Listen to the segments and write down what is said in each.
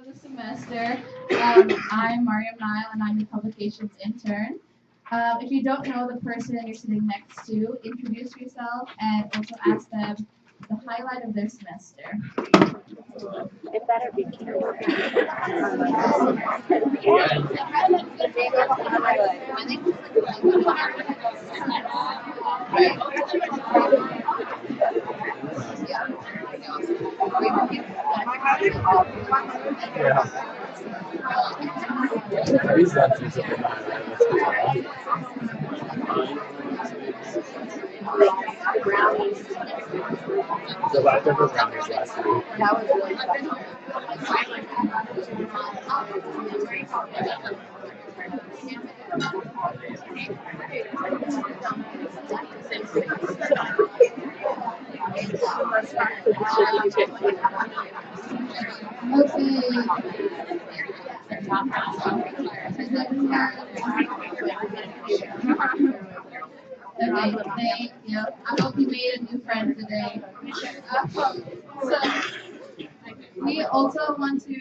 the semester. I'm Mariam Nile, and I'm the publications intern. If you don't know the person you're sitting next to, introduce yourself and also ask them the highlight of their semester. It better be cute. These lectures are Brownies. the leftover brownies last week. That was really fun. Okay, thank you. I hope you made a new friend today. So, we also want to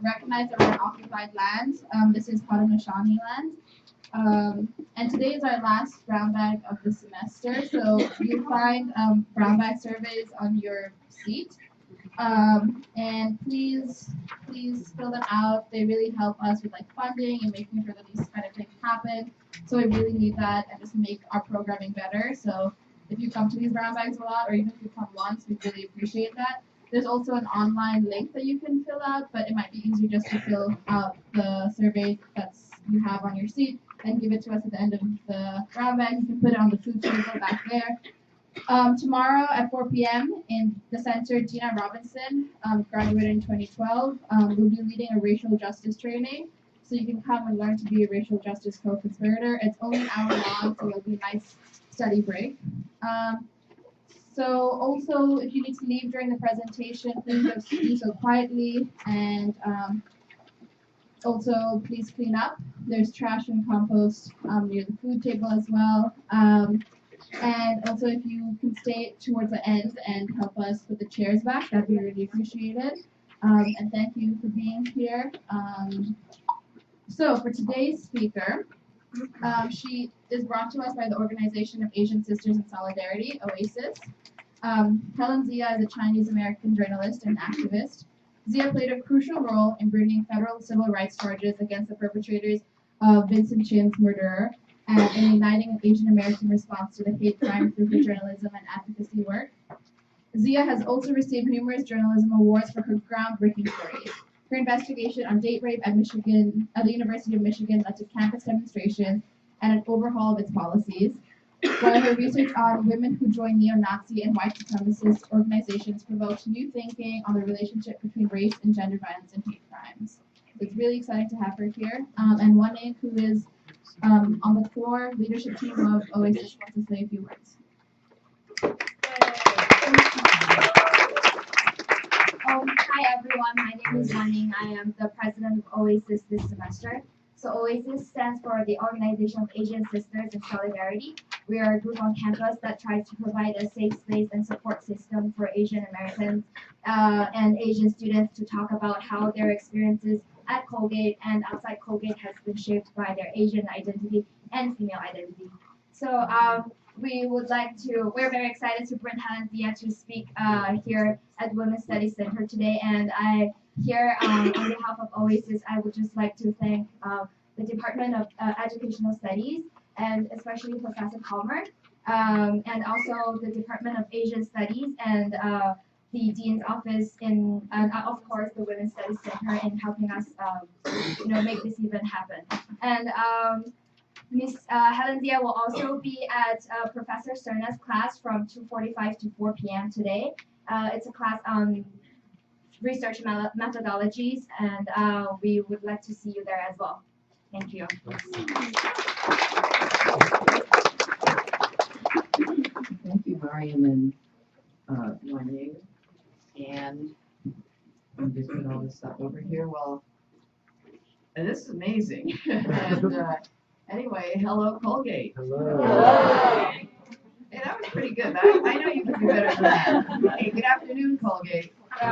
recognize that we're on occupied land. This is Haudenosaunee land. And today is our last brown bag of the semester. So you'll find brown bag surveys on your seat. And please fill them out. They really help us with like funding and making sure that these kind of things happen. So we really need that and just make our programming better. So if you come to these brown bags a lot, or even if you come once, we really appreciate that. There's also an online link that you can fill out, but it might be easier just to fill out the survey that's you have on your seat and give it to us at the end of the brown bag. You can put it on the food table back there. Tomorrow at 4 p.m. in the center, Gina Robinson, graduated in 2012, will be leading a racial justice training. So you can come and learn to be a racial justice co-conspirator. It's only an hour long, so it'll be a nice study break. So also, if you need to leave during the presentation, please just do so quietly. And also, please clean up. There's trash and compost near the food table as well. And also, if you can stay towards the end and help us put the chairs back, that'd be really appreciated. And thank you for being here. So for today's speaker, she is brought to us by the Organization of Asian Sisters in Solidarity, OASIS. Helen Zia is a Chinese-American journalist and activist. Zia played a crucial role in bringing federal civil rights charges against the perpetrators of Vincent Chin's murderer and in uniting an Asian American response to the hate crime through her journalism and advocacy work. Zia has also received numerous journalism awards for her groundbreaking stories. Her investigation on date rape at the University of Michigan led to campus demonstrations and an overhaul of its policies, while her research on women who join neo-Nazi and white supremacist organizations provoked new thinking on the relationship between race and gender violence and hate crimes. So it's really exciting to have her here. And Wane, who is on the core leadership team of OASIS, wants to say a few words. Hi everyone, my name is Wan. I am the president of OASIS this semester. So OASIS stands for the Organization of Asian Sisters in Solidarity. We are a group on campus that tries to provide a safe space and support system for Asian Americans and Asian students to talk about how their experiences at Colgate and outside Colgate has been shaped by their Asian identity and female identity. So we're very excited to bring Helen Zia to speak here at Women's Studies Center today. And on behalf of OASIS, I would just like to thank the Department of Educational Studies and especially Professor Palmer, and also the Department of Asian Studies and the Dean's Office and of course the Women's Studies Center in helping us make this event happen. And Ms. Helen Zia will also be at Professor Cerna's class from 2:45 to 4 p.m. today. It's a class on research methodologies, and we would like to see you there as well. Thank you. Thank you, Mariam and Wane. And I'm just putting all this stuff over here. Well, and this is amazing. And anyway, hello, Colgate. Hello. Hey, that was pretty good. I know you can do better than that. Hey, good afternoon, Colgate. All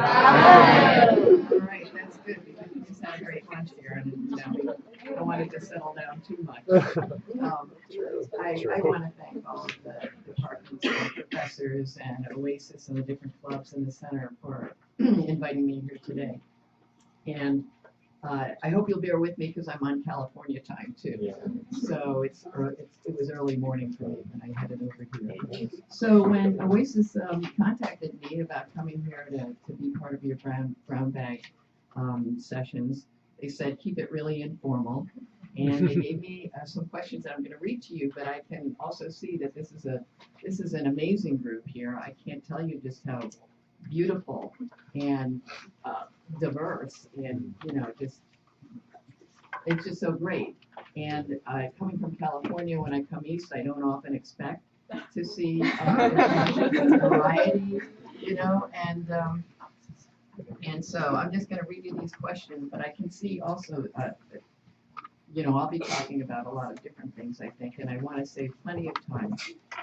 right, that's good because had a great lunch here, and we don't want it to settle down too much. I want to thank all of the departments, and professors, and OASIS, and the different clubs in the center for inviting me here today. And I hope you'll bear with me because I'm on California time too. Yeah. So it was early morning for me when I headed over here. So when OASIS contacted me about coming here to be part of your brown bag sessions, they said keep it really informal, and they gave me some questions that I'm going to read to you. But I can also see that this is an amazing group here. I can't tell you just how beautiful and diverse, and it's just so great. And coming from California, when I come east, I don't often expect to see variety, and so I'm just going to read you these questions. But I can see also, I'll be talking about a lot of different things, I think, and I want to save plenty of time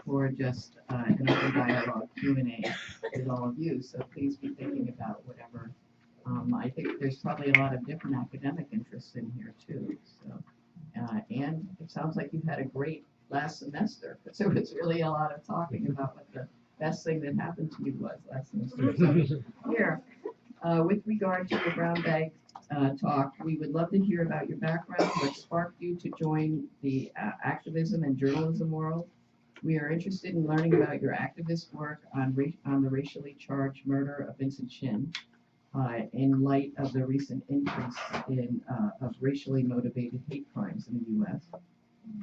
for just an open dialogue Q&A with all of you. So please be thinking about whatever. I think there's probably a lot of different academic interests in here too. So, and it sounds like you had a great last semester, because there was really a lot of talking about what the best thing that happened to you was last semester. So here, with regard to your brown bag talk, we would love to hear about your background, what sparked you to join the activism and journalism world. We are interested in learning about your activist work on the racially charged murder of Vincent Chin in light of the recent increase of racially motivated hate crimes in the U.S.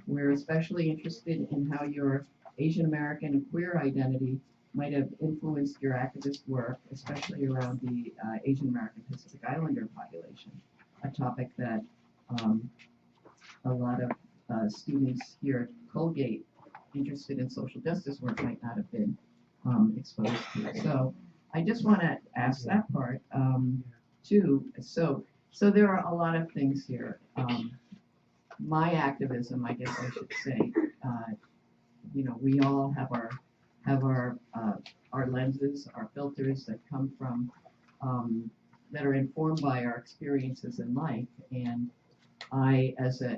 We're especially interested in how your Asian American and queer identity might have influenced your activist work, especially around the Asian American Pacific Islander population, a topic that a lot of students here at Colgate interested in social justice work might not have been exposed to. So I just want to ask that part too. So there are a lot of things here. My activism, I guess I should say, we all have our lenses, our filters that come from that are informed by our experiences in life. And I, as a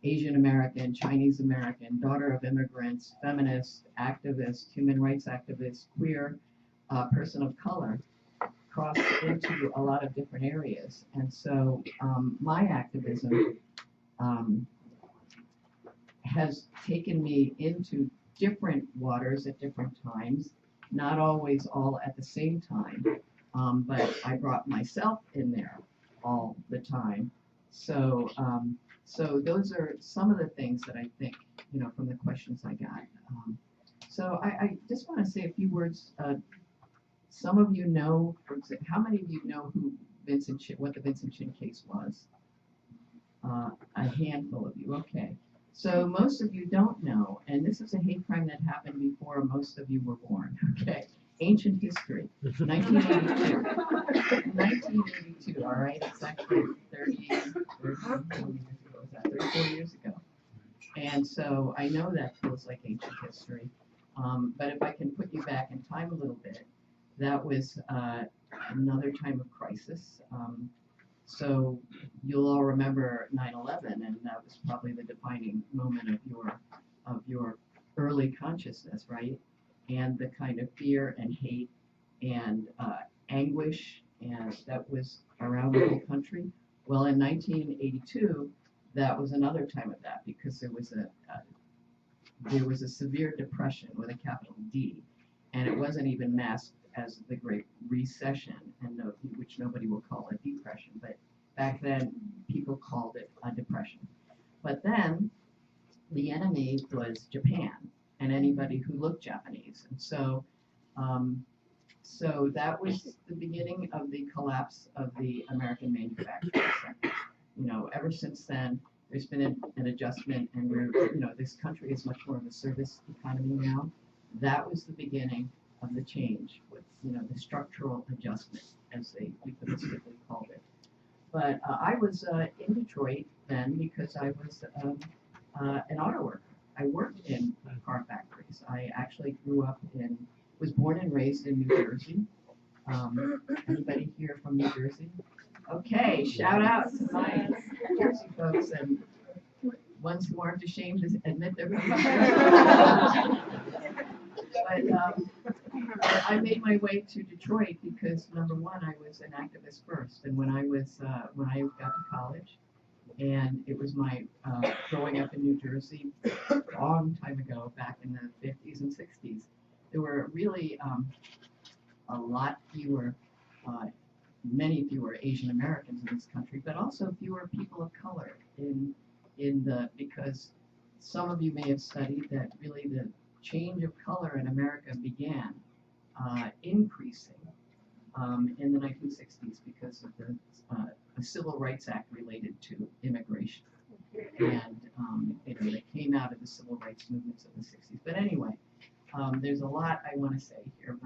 Asian American, Chinese American, daughter of immigrants, feminist, activist, human rights activist, queer, person of color, crossed into a lot of different areas. And so my activism has taken me into different waters at different times, not always all at the same time, but I brought myself in there all the time. So those are some of the things that I think, from the questions I got. So I just want to say a few words. Some of you know, for example, how many of you know what the Vincent Chin case was? A handful of you, okay. So most of you don't know, and this is a hate crime that happened before most of you were born, okay? Ancient history, 1982. 1982, all right? It's actually 34 years ago. And so I know that feels like ancient history, but if I can put you back in time a little bit, that was another time of crisis. So you'll all remember 9/11, and that was probably the defining moment of your early consciousness, right? And the kind of fear and hate and anguish and that was around the whole country. Well, in 1982, that was another time of that because there was a severe depression with a capital D, and it wasn't even masked as the Great Recession, and which nobody will call a depression, but back then people called it a depression. But then the enemy was Japan and anybody who looked Japanese, and so that was the beginning of the collapse of the American manufacturing sector. Ever since then, there's been an adjustment, and this country is much more of a service economy now. That was the beginning of the change with, the structural adjustment, as they euphemistically called it. But I was in Detroit then because I was an auto worker. I worked in car factories. I actually was born and raised in New Jersey. Anybody here from New Jersey? Okay, shout out to my Jersey folks and ones who aren't ashamed to admit they're from Jersey. But I made my way to Detroit because number one, I was an activist first, and when I got to college, and it was my growing up in New Jersey, a long time ago, back in the 50s and 60s, there were really a lot fewer, many fewer Asian Americans in this country, but also fewer people of color because some of you may have studied that really the change of color in America began increasing in the 1960s because of the Civil Rights Act related to immigration. And they came out of the civil rights movements of the 60s. But anyway, there's a lot I want to say here.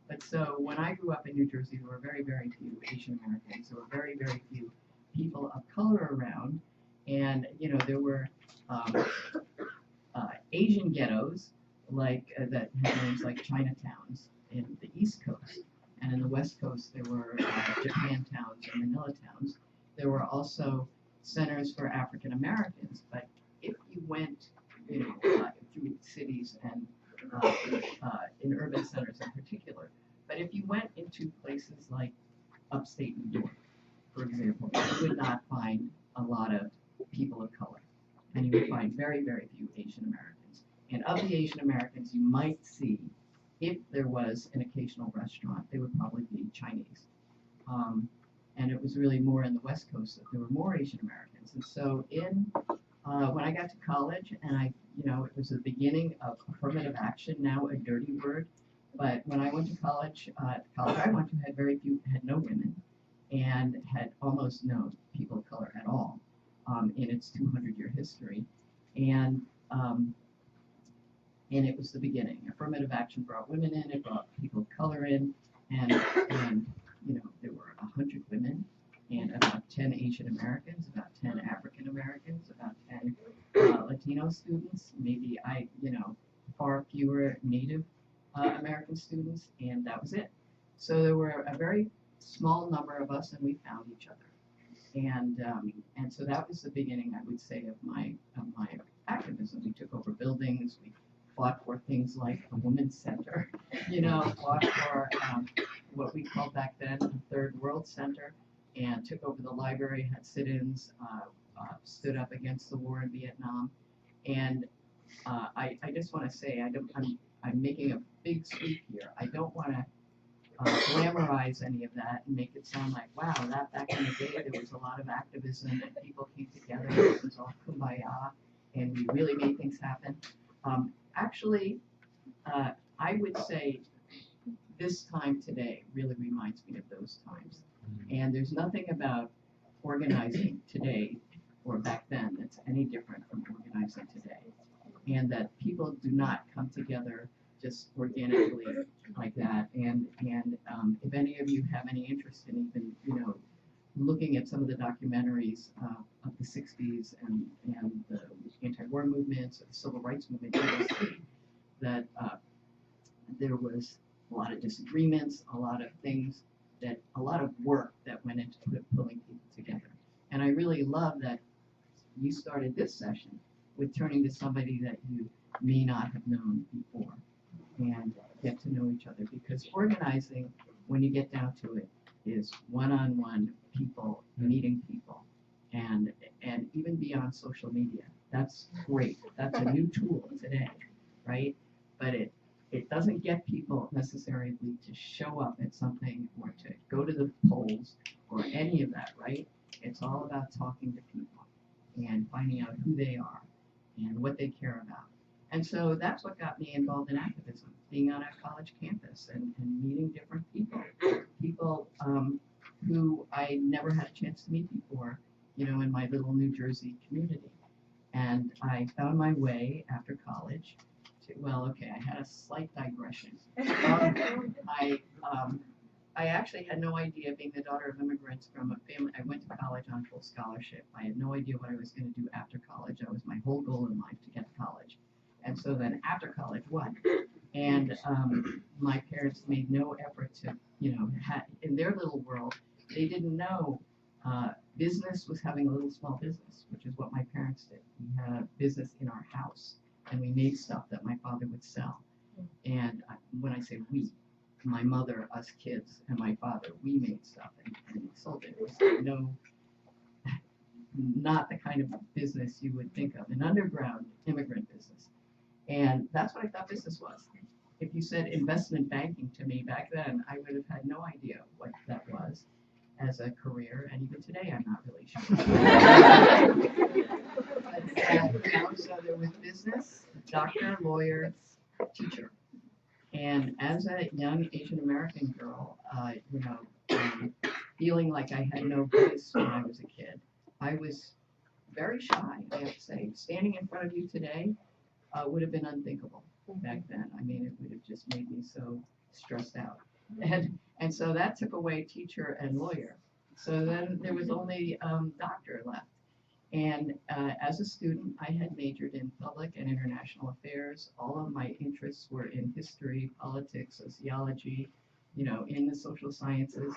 But so when I grew up in New Jersey, there were very, very few Asian Americans. There were very, very few people of color around. And, there were Asian ghettos that had names like Chinatowns in the East Coast. And in the West Coast, there were Japantowns and Manila towns. There were also centers for African Americans. But if you went, through cities and in urban centers in particular, but if you went into places like upstate New York, for example, you would not find a lot of people of color. And you would find very, very few Asian Americans. And of the Asian Americans you might see, if there was an occasional restaurant, they would probably be Chinese. And it was really more in the West Coast that there were more Asian Americans. And so when I got to college, and it was the beginning of affirmative action, now a dirty word. But when I went to college, I went to had no women, and had almost no people of color at all in its 200-year history. And it was the beginning. Affirmative action brought women in, it brought people of color in, and there were 100 women, and about 10 Asian Americans, about 10 African Americans, about 10 Latino students, maybe far fewer Native American students, and that was it. So there were a very small number of us, and we found each other. And so that was the beginning, I would say, of my activism. We took over buildings, we fought for things like a women's center, fought for what we called back then the Third World Center, and took over the library, had sit-ins, stood up against the war in Vietnam. And I just want to say, I'm making a big sweep here. I don't want to glamorize any of that and make it sound like, wow, that back in the day there was a lot of activism and people came together, it was all kumbaya, and we really made things happen. Actually, I would say this time today really reminds me of those times. And there's nothing about organizing today or back then that's any different from organizing today. And that people do not come together just organically like that. And if any of you have any interest in even, looking at some of the documentaries of the 60s and the anti-war movements, or the civil rights movement, you will see that there was a lot of disagreements, a lot of work that went into pulling people together. And I really love that you started this session with turning to somebody that you may not have known before and get to know each other, because organizing, when you get down to it, is one-on-one people meeting people, and even beyond social media. That's great. That's a new tool today, right? But it doesn't get people necessarily to show up at something or to go to the polls or any of that, right? It's all about talking to people and finding out who they are and what they care about. And so that's what got me involved in activism, being on a college campus and meeting different people who I never had a chance to meet before, in my little New Jersey community. And I found my way after college to, I had a slight digression. I actually had no idea, being the daughter of immigrants from a family. I went to college on full scholarship. I had no idea what I was going to do after college. That was my whole goal in life, to get to college. And so then after college, what? And my parents made no effort to, in their little world, they didn't know Business was having a little small business, which is what my parents did. We had a business in our house, and we made stuff that my father would sell. And when I say we, my mother, us kids, and my father, we made stuff and sold it. It was not the kind of business you would think of, an underground immigrant business. And that's what I thought business was. If you said investment banking to me back then, I would have had no idea what that was as a career, and even today I'm not really sure. So there was business, doctor, lawyer, teacher. And as a young Asian American girl, feeling like I had no voice when I was a kid, I was very shy, I have to say. Standing in front of you today would have been unthinkable back then. I mean, it would have just made me so stressed out. And so that took away teacher and lawyer. So then there was only doctor left. And as a student, I had majored in public and international affairs. All of my interests were in history, politics, sociology, in the social sciences.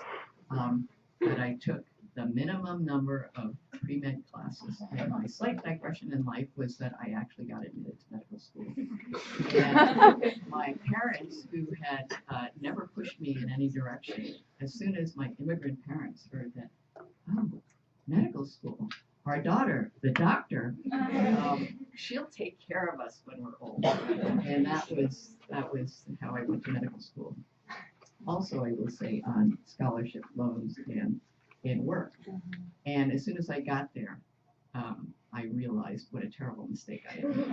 But I took the minimum number of pre-med classes. And my slight digression in life was that I actually got admitted to medical school. And my parents, who had never pushed me in any direction, as soon as my immigrant parents heard that, oh, medical school, our daughter, the doctor, she'll take care of us when we're old. And that was how I went to medical school. Also, I will say, on scholarship loans and work. And as soon as I got there, I realized what a terrible mistake I had made.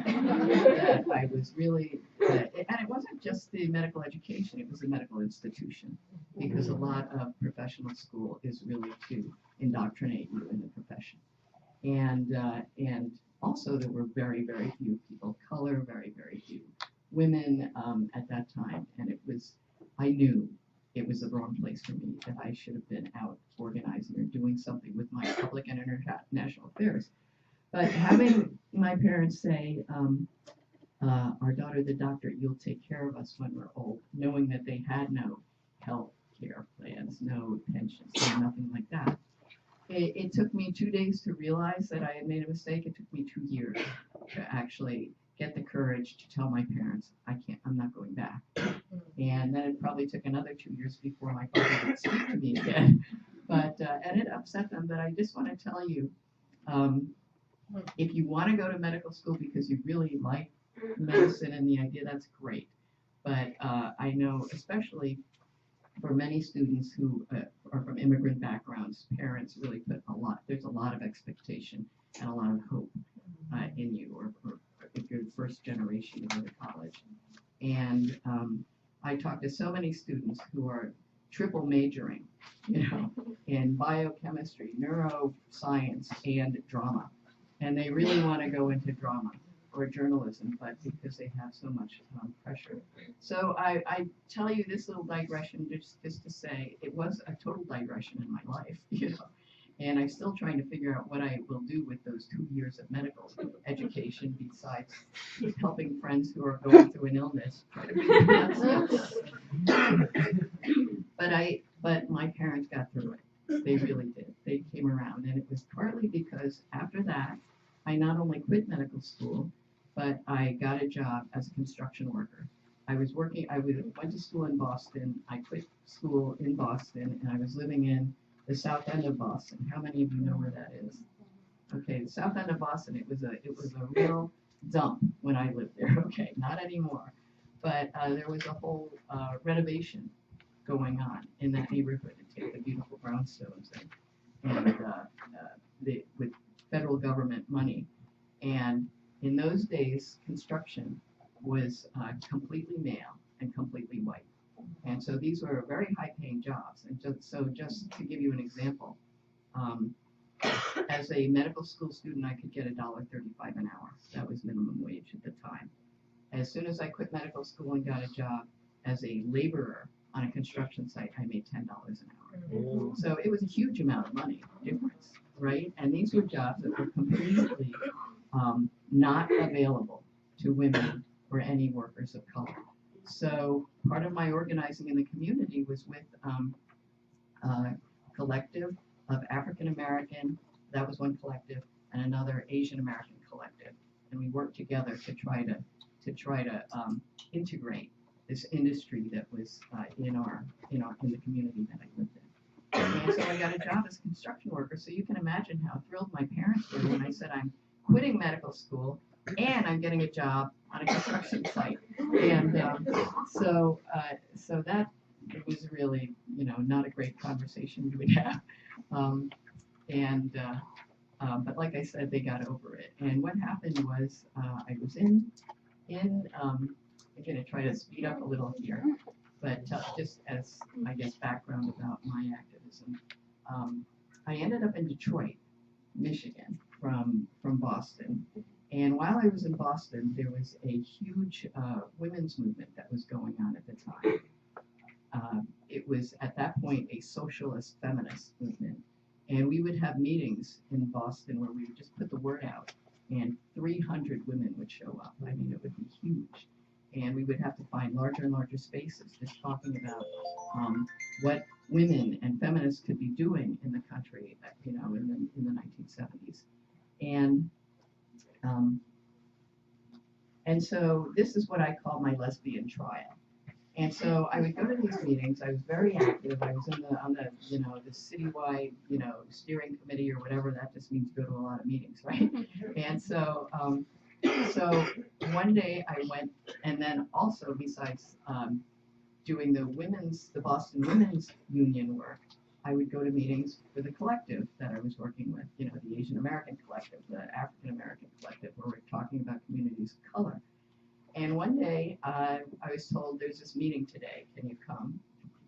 That I was really, and it wasn't just the medical education, it was a medical institution. Because a lot of professional school is really to indoctrinate you in the profession. And also there were very, very few people of color, very, very few women at that time. And I knew it was the wrong place for me, that I should have been out organizing or doing something with my public and international affairs. But having my parents say, our daughter, the doctor, you'll take care of us when we're old, knowing that they had no health care plans, no pensions, no nothing like that. It took me 2 days to realize that I had made a mistake. It took me 2 years to actually get the courage to tell my parents, I'm not going back. And then it probably took another 2 years before my father would speak to me again. But, and it upset them, but I just want to tell you, if you want to go to medical school because you really like medicine and the idea, that's great. But I know, especially for many students who are from immigrant backgrounds, parents really put there's a lot of expectation and a lot of hope in you, or if you're the first generation to go to college. And I talk to so many students who are triple majoring, in biochemistry, neuroscience, and drama. And they really want to go into drama or journalism, but because they have so much pressure. So I tell you this little digression just to say it was a total digression in my life, and I'm still trying to figure out what I will do with those 2 years of medical education besides helping friends who are going through an illness try to figure that stuff. But my parents got through it. They really did. They came around, and it was partly because after that, I not only quit medical school, but I got a job as a construction worker. I went to school in Boston. I quit school in Boston, and I was living in the south end of Boston. How many of you know where that is? Okay, the south end of Boston. It was a real dump when I lived there. Okay, not anymore. But there was a whole renovation going on in that neighborhood to take the beautiful brownstones and with federal government money. And in those days, construction was completely male and completely white. And so these were very high-paying jobs. And just to give you an example, as a medical school student, I could get $1.35 an hour. That was minimum wage at the time. As soon as I quit medical school and got a job as a laborer on a construction site, I made $10 an hour. So it was a huge amount of money difference, right? And these were jobs that were completely not available to women or any workers of color. So part of my organizing in the community was with collective of African American, that was one collective, and another Asian American collective. And we worked together to try to integrate this industry that was in the community that I lived in. And so I got a job as a construction worker. So you can imagine how thrilled my parents were when I said I'm quitting medical school and I'm getting a job on a construction site. And so that was really, not a great conversation we would have. But like I said, they got over it. And what happened was I was I'm going to try to speed up a little here, but just as, I guess, background about my activism. I ended up in Detroit, Michigan, from Boston. And while I was in Boston, there was a huge women's movement that was going on at the time. It was, at that point, a socialist feminist movement. And we would have meetings in Boston where we would just put the word out, and 300 women would show up. I mean, it would be huge. And we would have to find larger and larger spaces just talking about what women and feminists could be doing in the country, in the 1970s. And so this is what I call my lesbian trial. And so I would go to these meetings. I was very active. I was on the citywide, steering committee or whatever. That just means go to a lot of meetings, right? And so one day I went, and then also besides doing the Boston Women's Union work, I would go to meetings for the collective that I was working with, the Asian American collective, the African American collective, where we're talking about communities of color. And one day I was told, there's this meeting today, can you come?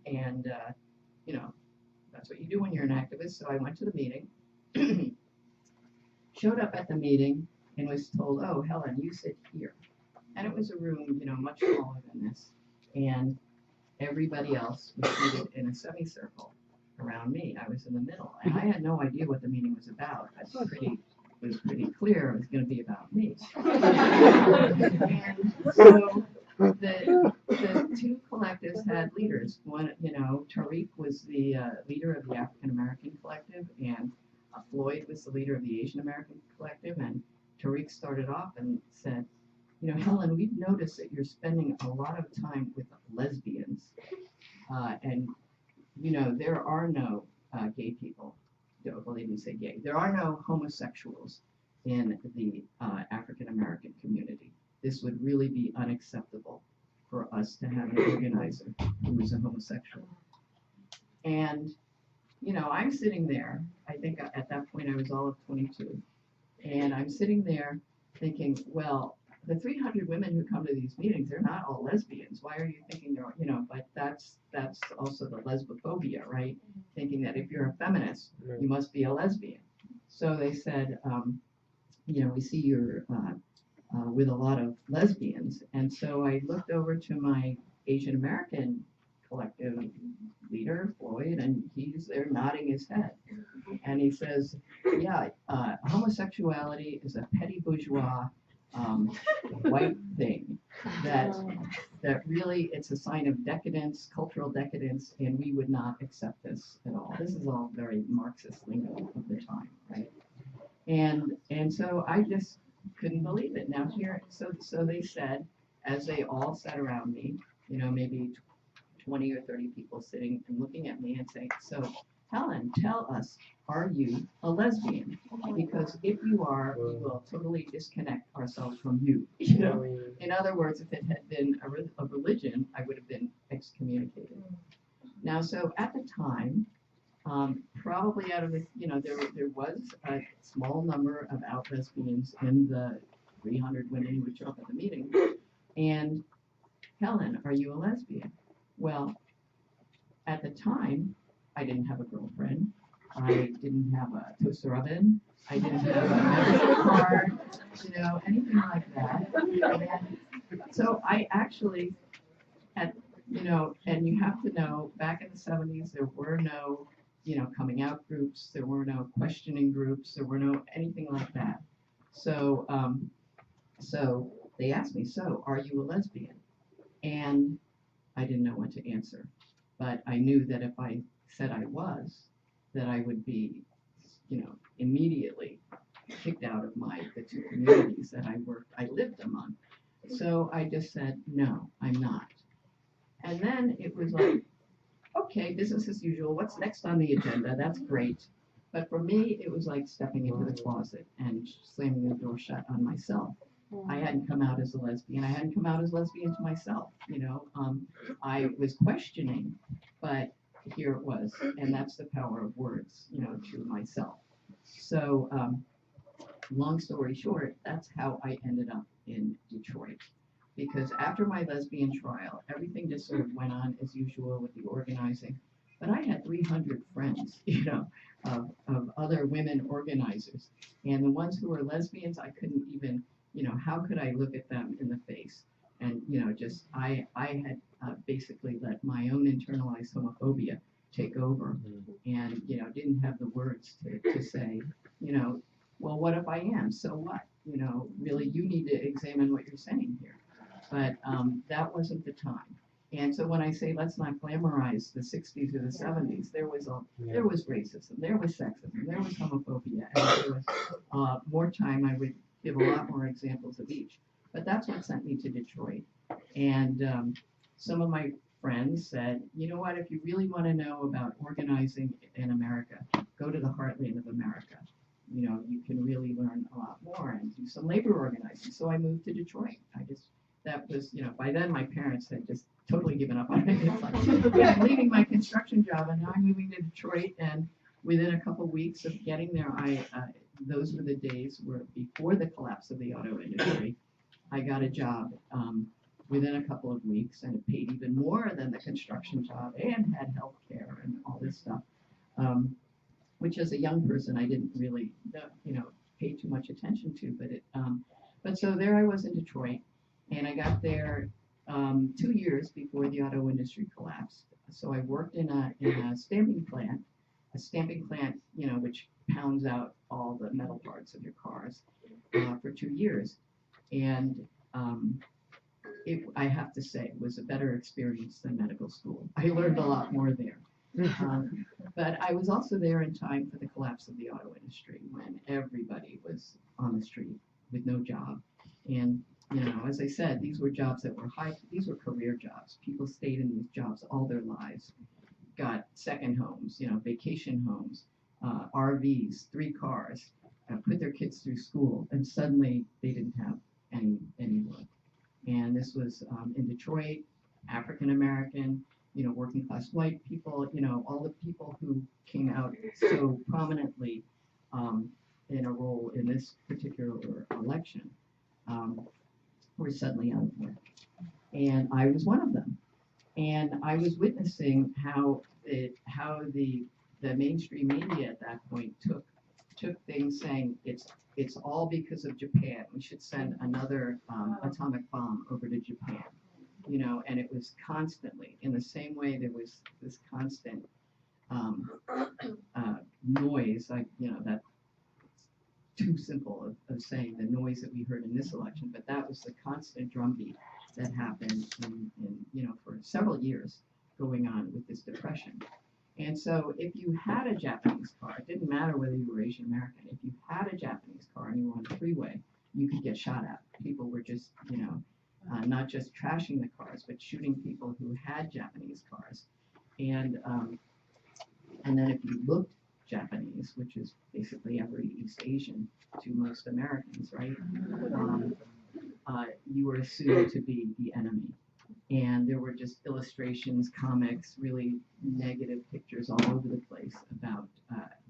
And, that's what you do when you're an activist. So I went to the meeting, showed up at the meeting, and was told, oh, Helen, you sit here. And it was a room, much smaller than this. And everybody else was seated in a semicircle around me. I was in the middle. And I had no idea what the meeting was about. It was pretty clear it was going to be about me. And so the two collectives had leaders. One, Tariq was the leader of the African American collective, and Floyd was the leader of the Asian American collective. And Tariq started off and said, Helen, we've noticed that you're spending a lot of time with lesbians, and there are no gay people. Well, they didn't say gay. There are no homosexuals in the African American community. This would really be unacceptable for us to have an organizer who is a homosexual. And, I'm sitting there. I think at that point I was all of 22. And I'm sitting there thinking, well, the 300 women who come to these meetings, they're not all lesbians. Why are you thinking they're, but that's also the lesbophobia, right? Thinking that if you're a feminist, you must be a lesbian. So they said, we see you're with a lot of lesbians. And so I looked over to my Asian American collective leader, Floyd, and he's there nodding his head. And he says, yeah, homosexuality is a petty bourgeois white thing that really it's a sign of decadence, cultural decadence, and we would not accept this at all. This is all very Marxist lingo of the time, right? And so I just couldn't believe it. Now here, so they said, as they all sat around me, maybe 20 or 30 people sitting and looking at me and saying, so Helen, tell us, are you a lesbian? Because if you are, we will totally disconnect ourselves from you. In other words, if it had been a religion, I would have been excommunicated. Now, so at the time, probably out of the, there was a small number of out lesbians in the 300 women who would show up at the meeting. And Helen, are you a lesbian? Well, at the time, I didn't have a girlfriend. I didn't have a toaster oven. I didn't have a membership card, anything like that. And so I actually had, and you have to know, back in the 70s, there were no, coming out groups. There were no questioning groups. There were no anything like that. So, so they asked me, so are you a lesbian? And I didn't know what to answer. But I knew that if I said I was, that I would be, immediately kicked out of the two communities that I lived among. So I just said, no, I'm not. And then it was like, okay, business as usual. What's next on the agenda? That's great. But for me, it was like stepping into the closet and slamming the door shut on myself. I hadn't come out as a lesbian. I hadn't come out as lesbian to myself. I was questioning, but here it was, and that's the power of words, to myself. So, long story short, that's how I ended up in Detroit. Because after my lesbian trial, everything just sort of went on as usual with the organizing. But I had 300 friends, of other women organizers. And the ones who were lesbians, I couldn't even, how could I look at them in the face? And, I had basically let my own internalized homophobia take over and, didn't have the words to say, well, what if I am? So what? Really, you need to examine what you're saying here. But that wasn't the time. And so when I say let's not glamorize the 60s or the 70s, there was racism, there was sexism, there was homophobia, and there was more time. I would give a lot more examples of each. But that's what sent me to Detroit. And some of my friends said, you know what, if you really want to know about organizing in America, go to the heartland of America. You can really learn a lot more and do some labor organizing. So I moved to Detroit. That was, by then my parents had just totally given up on it. It's like, yeah, I'm leaving my construction job and now I'm moving to Detroit. And within a couple weeks of getting there, those were the days where before the collapse of the auto industry, I got a job within a couple of weeks, and it paid even more than the construction job and had health care and all this stuff, which as a young person I didn't really, pay too much attention to. But so there I was in Detroit. And I got there 2 years before the auto industry collapsed. So I worked in a stamping plant, which pounds out all the metal parts of your cars for 2 years. And I have to say, it was a better experience than medical school. I learned a lot more there. But I was also there in time for the collapse of the auto industry when everybody was on the street with no job. And as I said, these were jobs that were these were career jobs. People stayed in these jobs all their lives, got second homes, vacation homes, RVs, 3 cars, put their kids through school, and suddenly they didn't have any work. And this was in Detroit, African American, working class white people, all the people who came out so prominently in a role in this particular election. Were suddenly out of work. And I was one of them. And I was witnessing how the mainstream media at that point took things saying it's all because of Japan. We should send another atomic bomb over to Japan. And it was constantly, in the same way there was this constant noise, that too simple of saying the noise that we heard in this election, but that was the constant drumbeat that happened in for several years going on with this depression. And so if you had a Japanese car, it didn't matter whether you were Asian American, if you had a Japanese car and you were on the freeway, you could get shot at. People were just, not just trashing the cars, but shooting people who had Japanese cars. And then if you looked Japanese, which is basically every East Asian to most Americans, right? You were assumed to be the enemy. And there were just illustrations, comics, really negative pictures all over the place about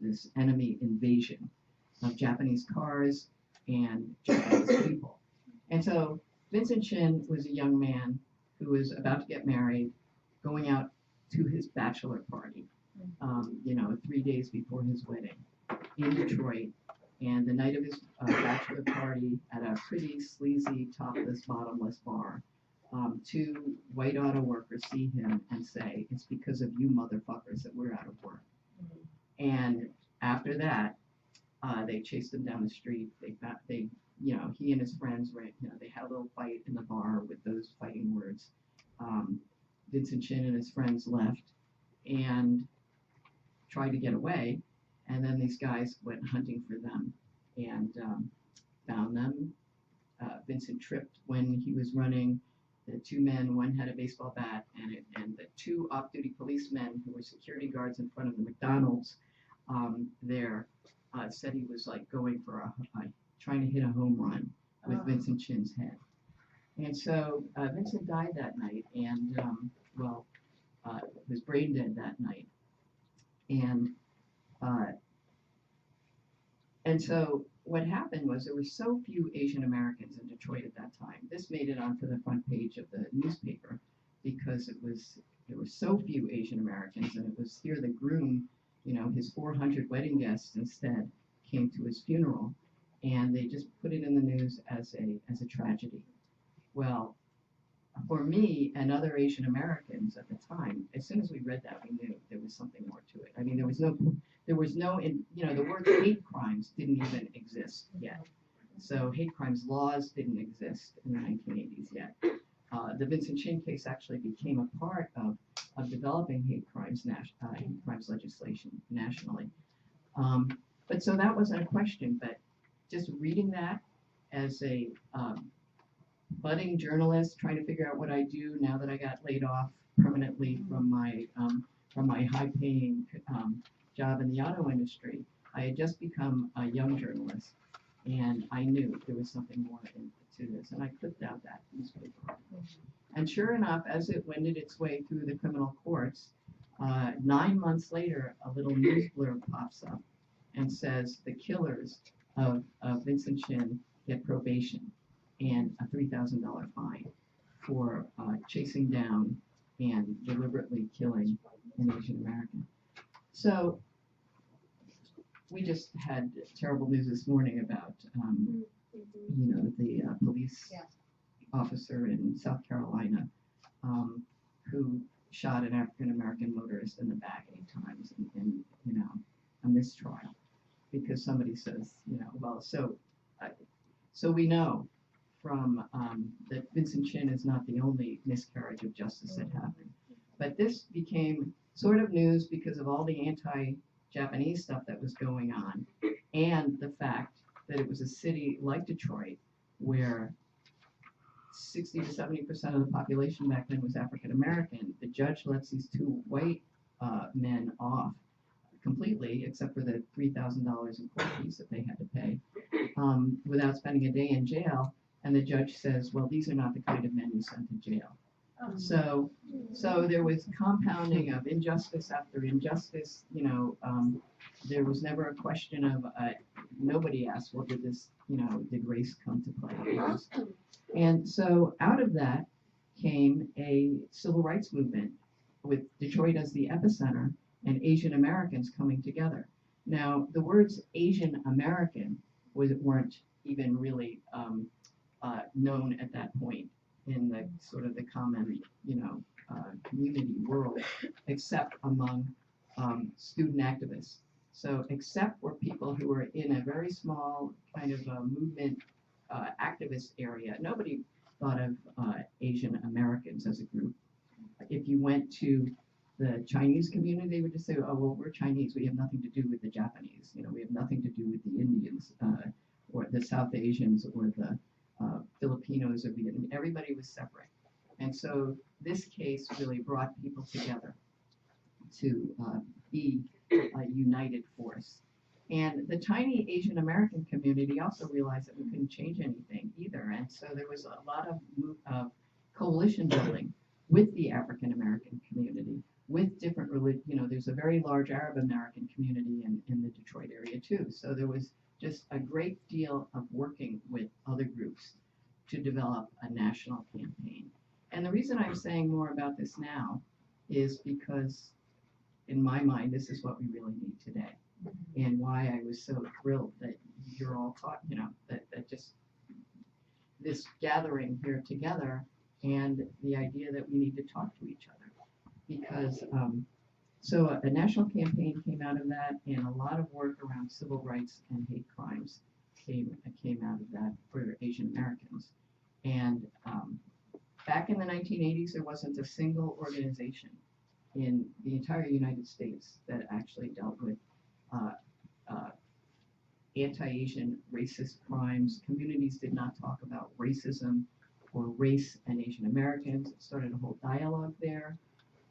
this enemy invasion of Japanese cars and Japanese people. And so Vincent Chin was a young man who was about to get married, going out to his bachelor party, 3 days before his wedding in Detroit. And the night of his bachelor party at a pretty sleazy, topless, bottomless bar, 2 white auto workers see him and say, "It's because of you motherfuckers that we're out of work." And after that, they chased him down the street. He and his friends were, they had a little fight in the bar with those fighting words. Vincent Chin and his friends left, and tried to get away, and then these guys went hunting for them and found them. Vincent tripped when he was running. The two men, one had a baseball bat, and the two off-duty policemen who were security guards in front of the McDonald's there said he was like going for trying to hit a home run with Vincent Chin's head. And so Vincent died that night, and was brain dead that night. And so what happened was there were so few Asian Americans in Detroit at that time. This made it onto the front page of the newspaper because there were so few Asian Americans, and it was here the groom, his 400 wedding guests instead came to his funeral, and they just put it in the news as a tragedy. Well, for me and other Asian Americans at the time, as soon as we read that, we knew there was something more to it. I mean, the word hate crimes didn't even exist yet. So hate crimes laws didn't exist in the 1980s yet. The Vincent Chin case actually became a part of developing hate crimes legislation nationally. But so that wasn't a question, but just reading that as a budding journalist trying to figure out what I do now that I got laid off permanently from my high-paying job in the auto industry. I had just become a young journalist, and I knew there was something more to this, and I clipped out that newspaper. And sure enough, as it wended its way through the criminal courts, 9 months later, a little news blurb pops up and says the killers of Vincent Chin get probation and a $3,000 fine for chasing down and deliberately killing an Asian American. So we just had terrible news this morning about, the police officer in South Carolina who shot an African American motorist in the back 8 times in a mistrial because somebody says, so we know from that Vincent Chin is not the only miscarriage of justice that happened. But this became sort of news because of all the anti-Japanese stuff that was going on and the fact that it was a city like Detroit where 60 to 70% of the population back then was African American. The judge lets these 2 white men off completely, except for the $3,000 in court fees that they had to pay, without spending a day in jail. And the judge says, well, these are not the kind of men you send to jail. So there was compounding of injustice after injustice. There was never a question of, nobody asked, well, did race come to play? And so out of that came a civil rights movement with Detroit as the epicenter and Asian Americans coming together. Now, the words Asian American weren't even really known at that point in the sort of the common, community world, except among student activists. So except for people who were in a very small kind of movement activist area, nobody thought of Asian Americans as a group. If you went to the Chinese community, they would just say, oh, well, we're Chinese. We have nothing to do with the Japanese. We have nothing to do with the Indians or the South Asians or the Filipinos or Vietnamese. Everybody was separate. And so this case really brought people together to be a united force. And the tiny Asian American community also realized that we couldn't change anything either. And so there was a lot of coalition building with the African American community, with different there's a very large Arab American community in the Detroit area too. So there was just a great deal of working with other groups to develop a national campaign. And the reason I'm saying more about this now is because, in my mind, this is what we really need today. And why I was so thrilled that you're all talking, that just this gathering here together and the idea that we need to talk to each other. Because, so a national campaign came out of that, and a lot of work around civil rights and hate crimes came out of that for Asian Americans. And back in the 1980s, there wasn't a single organization in the entire United States that actually dealt with uh, uh, anti-Asian racist crimes. Communities did not talk about racism or race and Asian Americans. It started a whole dialogue there,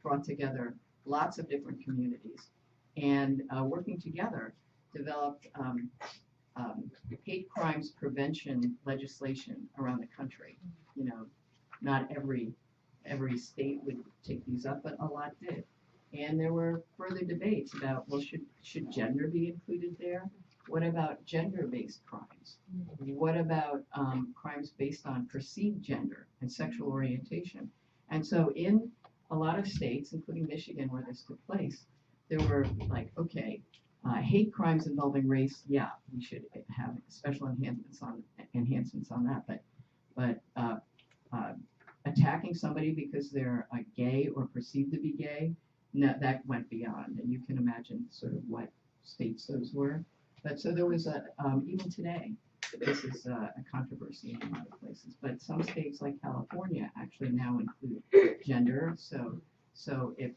brought together lots of different communities, and working together developed hate crimes prevention legislation around the country. You know, not every state would take these up, but a lot did. And there were further debates about, well, should gender be included there? What about gender-based crimes? What about crimes based on perceived gender and sexual orientation? And so in a lot of states, including Michigan, where this took place, there were like, okay, hate crimes involving race, yeah, we should have special enhancements on that. But attacking somebody because they're gay or perceived to be gay, no, that went beyond. And you can imagine sort of what states those were. But so there was even today, this is a controversy in a lot of places. But some states like California actually now include gender. So if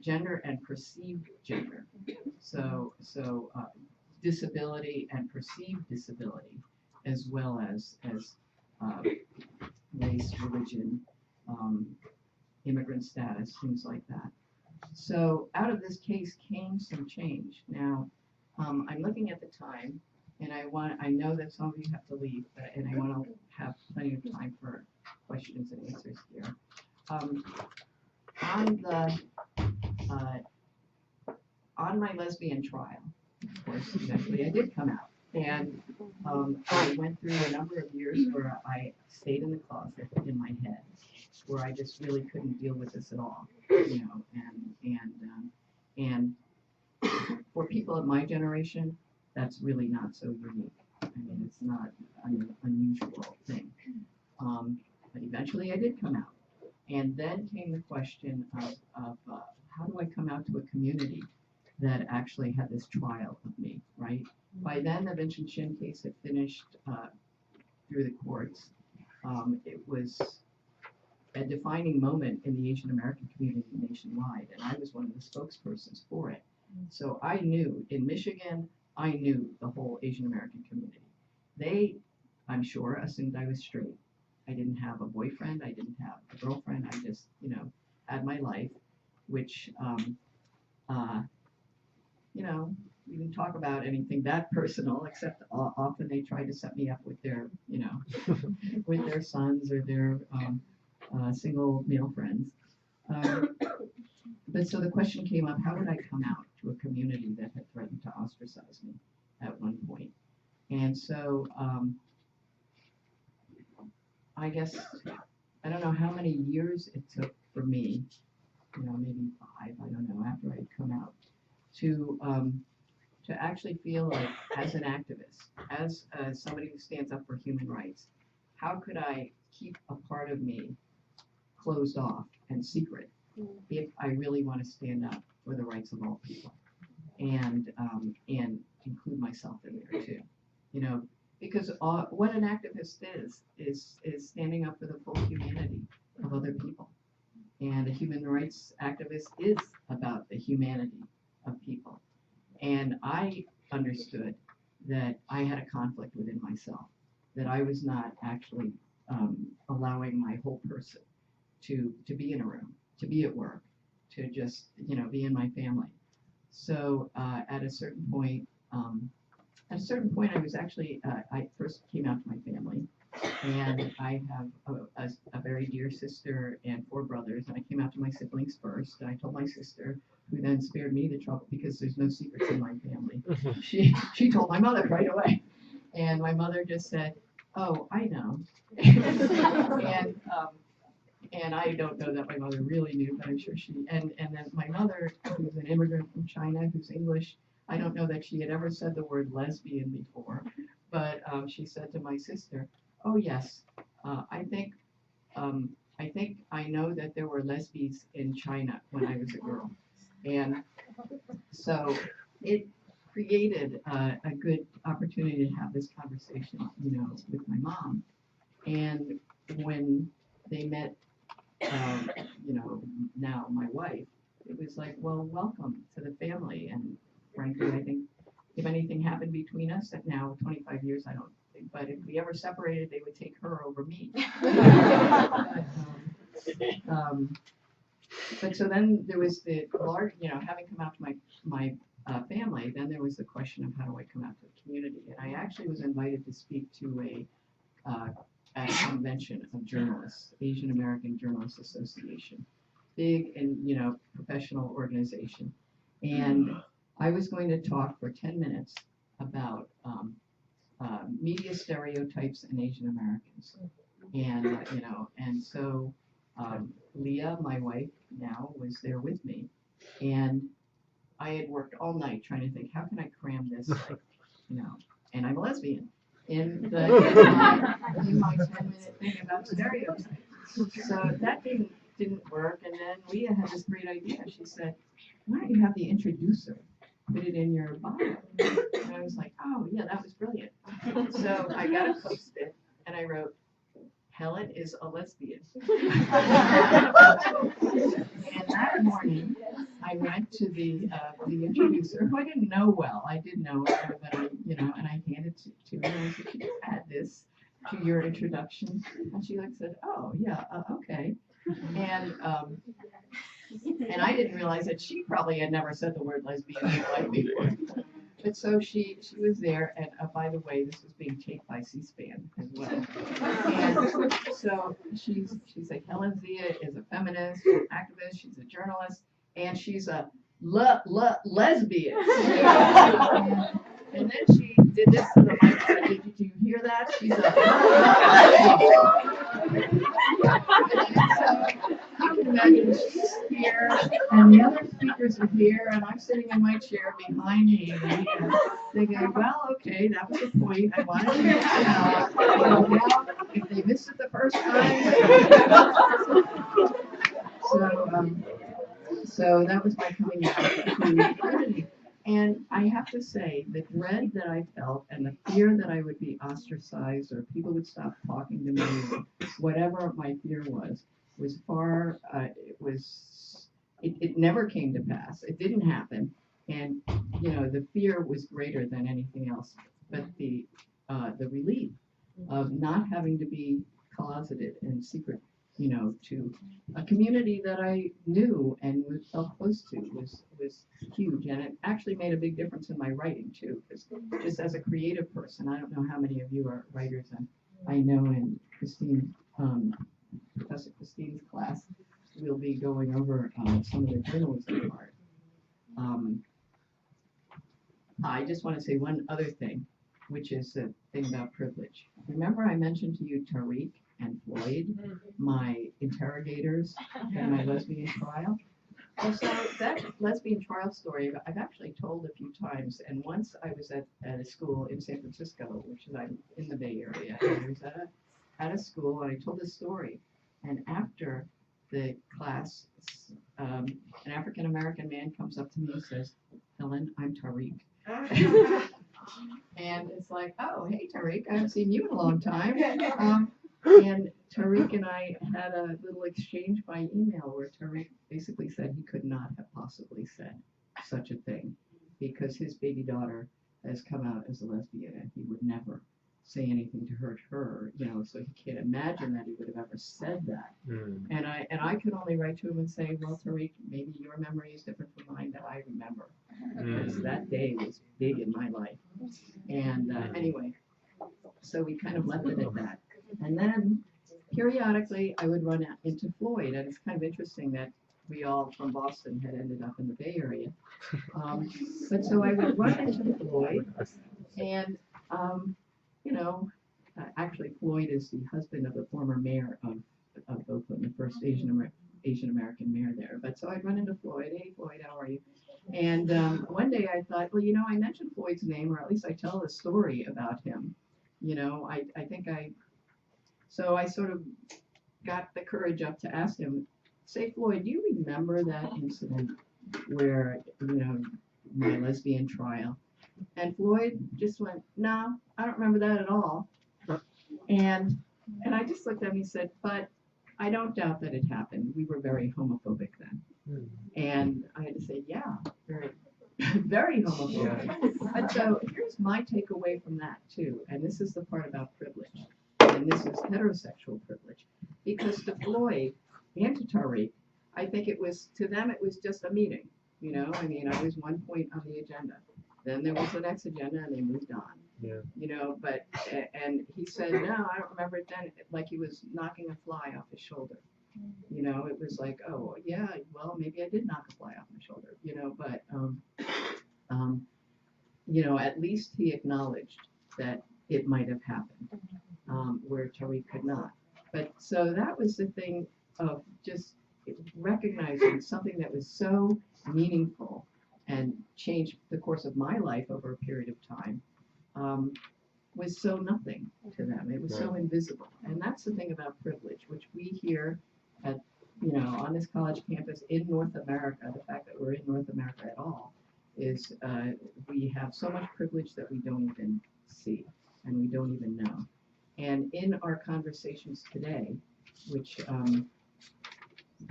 gender and perceived gender, so disability and perceived disability, as well as race, religion, immigrant status, things like that. So out of this case came some change. Now, I'm looking at the time, and I know that some of you have to leave, and I want to have plenty of time for questions and answers here. On my lesbian trial, of course, eventually I did come out. And I went through a number of years where I stayed in the closet in my head, where I just really couldn't deal with this at all, you know. And for people of my generation, that's really not so unique. I mean, it's not an unusual thing. But eventually I did come out. And then came the question of how do I come out to a community that actually had this trial of me, right? By then, the Vincent Chin case had finished through the courts. It was a defining moment in the Asian American community nationwide, and I was one of the spokespersons for it. So I knew, in Michigan, I knew the whole Asian American community. They, I'm sure, assumed I was straight. I didn't have a boyfriend, I didn't have a girlfriend, I just, you know, had my life, which, you know, we didn't talk about anything that personal, except often they tried to set me up with their, you know, with their sons or their single male friends. But so the question came up, how would I come out to a community that had threatened to ostracize me at one point? And so I guess, I don't know how many years it took for me, you know, maybe 5, I don't know, after I'd come out, to actually feel like, as an activist, as somebody who stands up for human rights, how could I keep a part of me closed off and secret if I really want to stand up for the rights of all people, and include myself in there too, you know, because what an activist is standing up for the full humanity of other people, and a human rights activist is about the humanity of people. And I understood that I had a conflict within myself, that I was not actually allowing my whole person to be in a room, to be at work, to just, you know, be in my family. So at a certain point, I was actually, I first came out to my family, and I have a very dear sister and 4 brothers, and I came out to my siblings first, and I told my sister, who then spared me the trouble because there's no secrets in my family. She told my mother right away, and my mother just said, "Oh, I know," and I don't know that my mother really knew, but I'm sure she. And then my mother, who's an immigrant from China, who's English, I don't know that she had ever said the word lesbian before, but she said to my sister, "Oh yes, I think I know that there were lesbians in China when I was a girl." And so it created a good opportunity to have this conversation, you know, with my mom. And when they met, you know, now my wife, it was like, well, welcome to the family. And frankly, I think if anything happened between us, that now 25 years, I don't think, but if we ever separated, they would take her over me. But so then there was the large, having come out to my family, then there was the question of how do I come out to the community? And I actually was invited to speak to a convention of journalists, Asian American Journalists Association, big and professional organization. And I was going to talk for 10 minutes about media stereotypes in Asian Americans. And, and so Leah, my wife now, was there with me. And I had worked all night trying to think, how can I cram this, and I'm a lesbian, in my 10-minute thing about stereotypes. So that didn't work. And then Leah had this great idea. She said, why don't you have the introducer put it in your bio? And I was like, oh, yeah, that was brilliant. So I got a Post-it, and I wrote, Helen is a lesbian. And that morning, I went to the introducer, who I didn't know well. I did know her, but and I handed it to her, and I said, could you add this to your introduction? And she said, oh, yeah, okay. And I didn't realize that she probably had never said the word lesbian in her life before. But so she was there, and by the way, this was being taped by C-SPAN as well. And so she's like, Helen Zia is a feminist, she's an activist, she's a journalist, and she's a lesbian. And then she did this to the mic and said, did you hear that? She's a lesbian. So you can imagine she's here, and the other speakers are here, and I'm sitting in my chair behind me, and thinking, well, okay, that was the point. I wanted to get it out. Now, if they missed it the first time. So that was my coming out to the community. And I have to say, the dread that I felt and the fear that I would be ostracized or people would stop talking to me, or whatever my fear was far, it never came to pass. It didn't happen. And, the fear was greater than anything else. But the relief of not having to be closeted and secret, to a community that I knew and felt close to was huge. And it actually made a big difference in my writing too, because just as a creative person, I don't know how many of you are writers, and I know in Professor Christine's class, we'll be going over some of the journalism part. I just want to say one other thing, which is the thing about privilege. Remember I mentioned to you Tariq and Floyd, my interrogators in my lesbian trial? Well, so that lesbian trial story, I've actually told a few times, and once I was at a school in San Francisco, which is I'm in the Bay Area, and I was at a school, and I told this story, and after the class, an African-American man comes up to me and says, Helen, I'm Tariq. And it's like, oh, hey, Tariq, I haven't seen you in a long time. And Tariq and I had a little exchange by email where Tariq basically said he could not have possibly said such a thing because his baby daughter has come out as a lesbian and he would never say anything to hurt her, so he can't imagine that he would have ever said that. And I could only write to him and say, well, Tariq, maybe your memory is different from mine that I remember. Because that day was big in my life. And anyway, so we kind of left it at that. And then periodically I would run into Floyd, and it's kind of interesting that we all from Boston had ended up in the Bay Area. But so I would run into Floyd, and actually Floyd is the husband of the former mayor of Oakland, the first Asian American mayor there. But so I'd run into Floyd. Hey, Floyd, how are you? And one day I thought, well, I mentioned Floyd's name, or at least I tell a story about him. I think so I sort of got the courage up to ask him, say, Floyd, do you remember that incident where, my lesbian trial? And Floyd just went, no, I don't remember that at all. And I just looked at him and said, but I don't doubt that it happened. We were very homophobic then. And I had to say, yeah, very, very homophobic. And so here's my takeaway from that too, and this is the part about privilege, and this is heterosexual privilege, because to Floyd and to Tariq, I think it was, to them, it was just a meeting, you know, I mean, I was one point on the agenda. Then there was the next agenda and they moved on. Yeah. You know, but, and he said, no, I don't remember it then, like he was knocking a fly off his shoulder. You know, it was like, oh, yeah, well, maybe I did knock a fly off my shoulder, you know, but, you know, at least he acknowledged that it might have happened, where Tariq could not. But so that was the thing of just recognizing something that was so meaningful and changed the course of my life over a period of time, was so nothing to them. It was so invisible. And that's the thing about privilege, which we hear at, you know, on this college campus in North America, the fact that we're in North America at all, is we have so much privilege that we don't even see and we don't even know. And in our conversations today, which,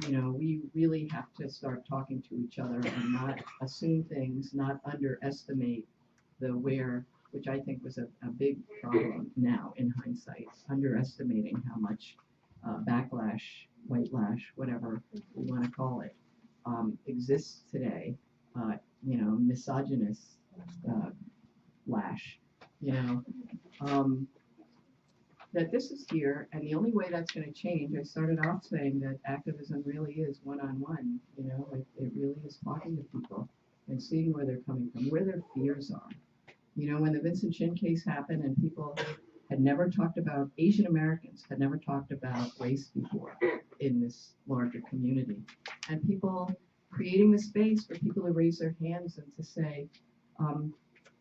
you know, we really have to start talking to each other and not assume things, not underestimate the where, which I think was a big problem now in hindsight, underestimating how much backlash, white lash, whatever we want to call it, exists today. You know, misogynist lash, you know, that this is here, and the only way that's going to change, I started off saying that activism really is one-on-one, you know, it really is talking to people and seeing where they're coming from, where their fears are. You know, when the Vincent Chin case happened and people had never talked about, Asian Americans had never talked about race before in this larger community, and people creating the space for people to raise their hands and to say,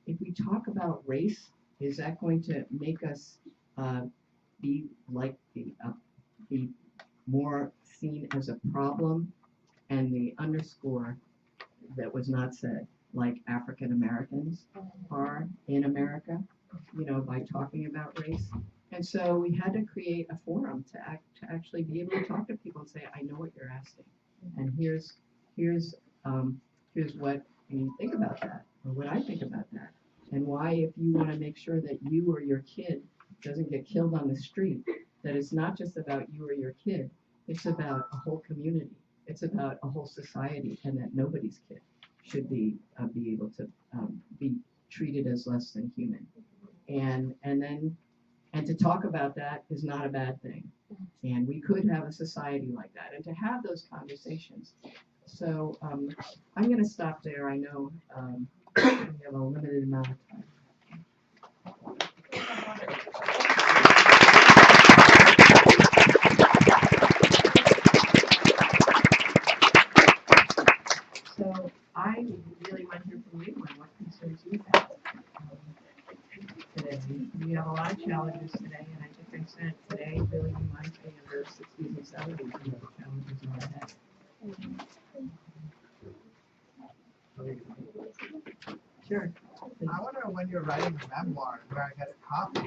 if we talk about race, is that going to make us be more seen as a problem? And the underscore that was not said, like African Americans are in America, you know, by talking about race. And so we had to create a forum to actually be able to talk to people and say, I know what you're asking, and here's what you think about that, or what I think about that, and why, if you want to make sure that you or your kid doesn't get killed on the street, that it's not just about you or your kid, it's about a whole community, it's about a whole society, and that nobody's kid should be able to be treated as less than human. And to talk about that is not a bad thing. And we could have a society like that, and to have those conversations. So I'm going to stop there. I know we have a limited amount of time. So I really want to hear from you on what concerns you have today. We have a lot of challenges today, and I think I said today really reminds me of the 60s and 70s, and the challenges are ahead. Sure. I wonder when you're writing a memoir where I get a copy.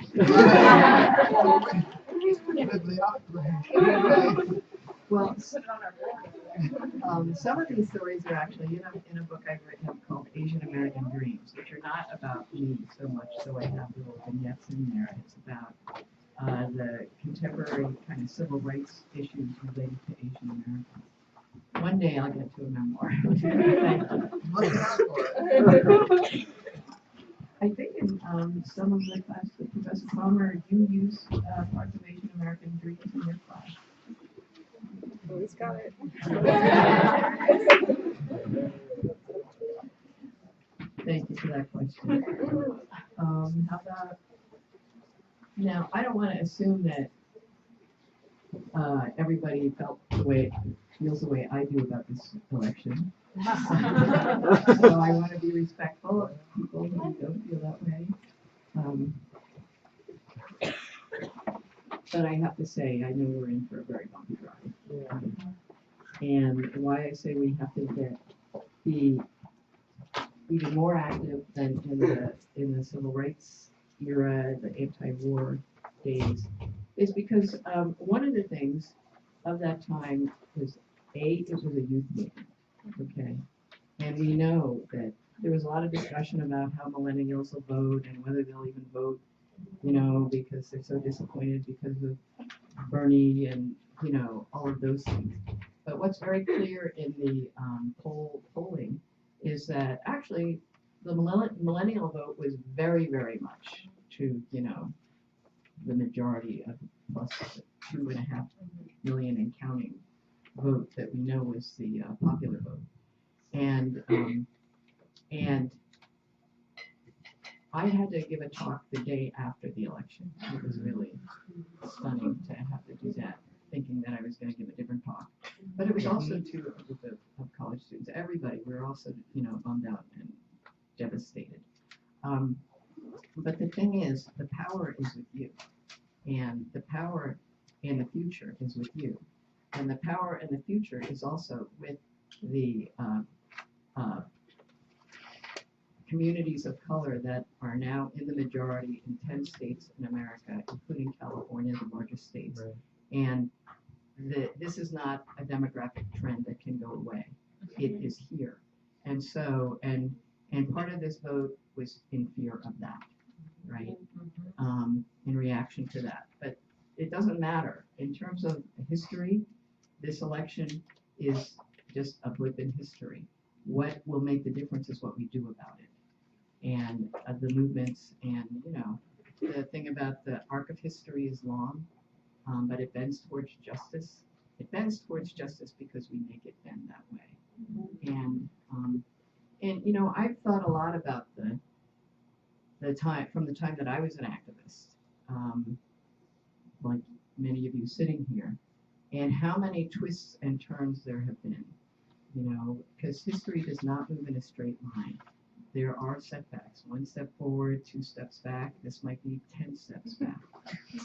Well, some of these stories are actually in a book I've written called Asian American Dreams, which are not about me so much, so I have little vignettes in there. It's about the contemporary kind of civil rights issues related to Asian Americans. One day I'll get to a memoir. Thank you. I think in some of the class, Professor Palmer, you use parts of Asian American Dreams in your class. Who's got it? Thank you for that question. How about, now, I don't want to assume that everybody feels the way I do about this election. So I want to be respectful of people who don't feel that way. But I have to say, I know we're in for a very bumpy ride. And why I say we have to be even more active than in the civil rights era, the anti-war days, is because one of the things of that time was, it was a youth movement. Okay. And we know that there was a lot of discussion about how millennials will vote and whether they'll even vote, because they're so disappointed because of Bernie and, all of those things. But what's very clear in the polling is that actually the millennial vote was very, very much to, the majority of plus 2.5 million and counting vote that we know was the popular vote. And I had to give a talk the day after the election. It was really stunning to have to do that, thinking that I was going to give a different talk. But it was also to a group of college students. Everybody, we were also, bummed out and devastated. But the thing is, the power is with you. And the power in the future is with you. And the power in the future is also with the communities of color that are now in the majority in 10 states in America, including California, the largest states. Right. And this is not a demographic trend that can go away. It is here. And so, and part of this vote was in fear of that, right? In reaction to that. But it doesn't matter. In terms of history, this election is just a blip in history. What will make the difference is what we do about it. And the movements and, the thing about the arc of history is long, but it bends towards justice. It bends towards justice because we make it bend that way. And I've thought a lot about the time, from the time that I was an activist, like many of you sitting here, and how many twists and turns there have been, because history does not move in a straight line. There are setbacks, 1 step forward, 2 steps back. This might be 10 steps back.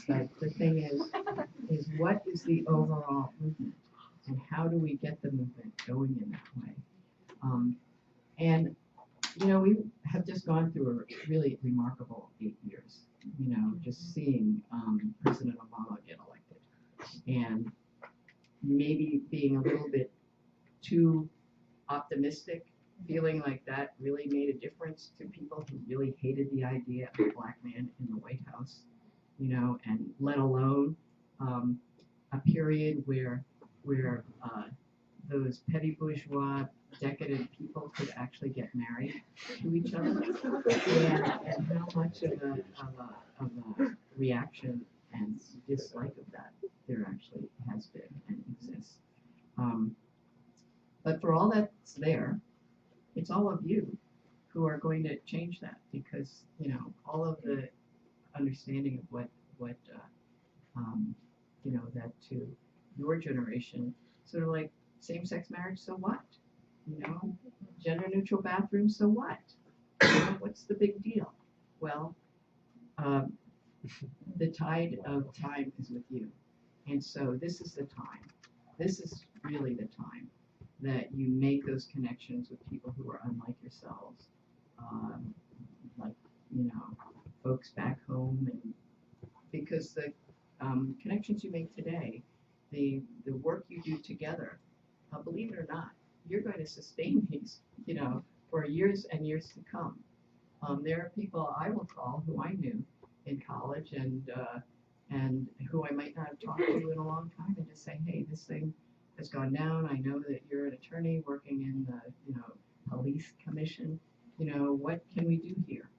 But the thing is what is the overall movement, and how do we get the movement going in that way? We have just gone through a really remarkable 8 years. Just seeing President Obama get elected, and maybe being a little bit too optimistic, feeling like that really made a difference to people who really hated the idea of a black man in the White House, and let alone a period where those petty bourgeois, decadent people could actually get married to each other, and how much of a reaction and dislike of that there actually has been and exists. But for all that's there, it's all of you who are going to change that, because all of the understanding of what that to your generation, sort of like same-sex marriage, so what? Gender-neutral bathrooms, so what? What's the big deal? Well, the tide of time is with you, and so this is the time. This is really the time that you make those connections with people who are unlike yourselves, like folks back home, and because the connections you make today, the work you do together, believe it or not, you're going to sustain these, for years and years to come. There are people I will call who I knew in college and who I might not have talked to in a long time, and just say, hey, this thing has gone down. I know that you're an attorney working in the police commission. What can we do here?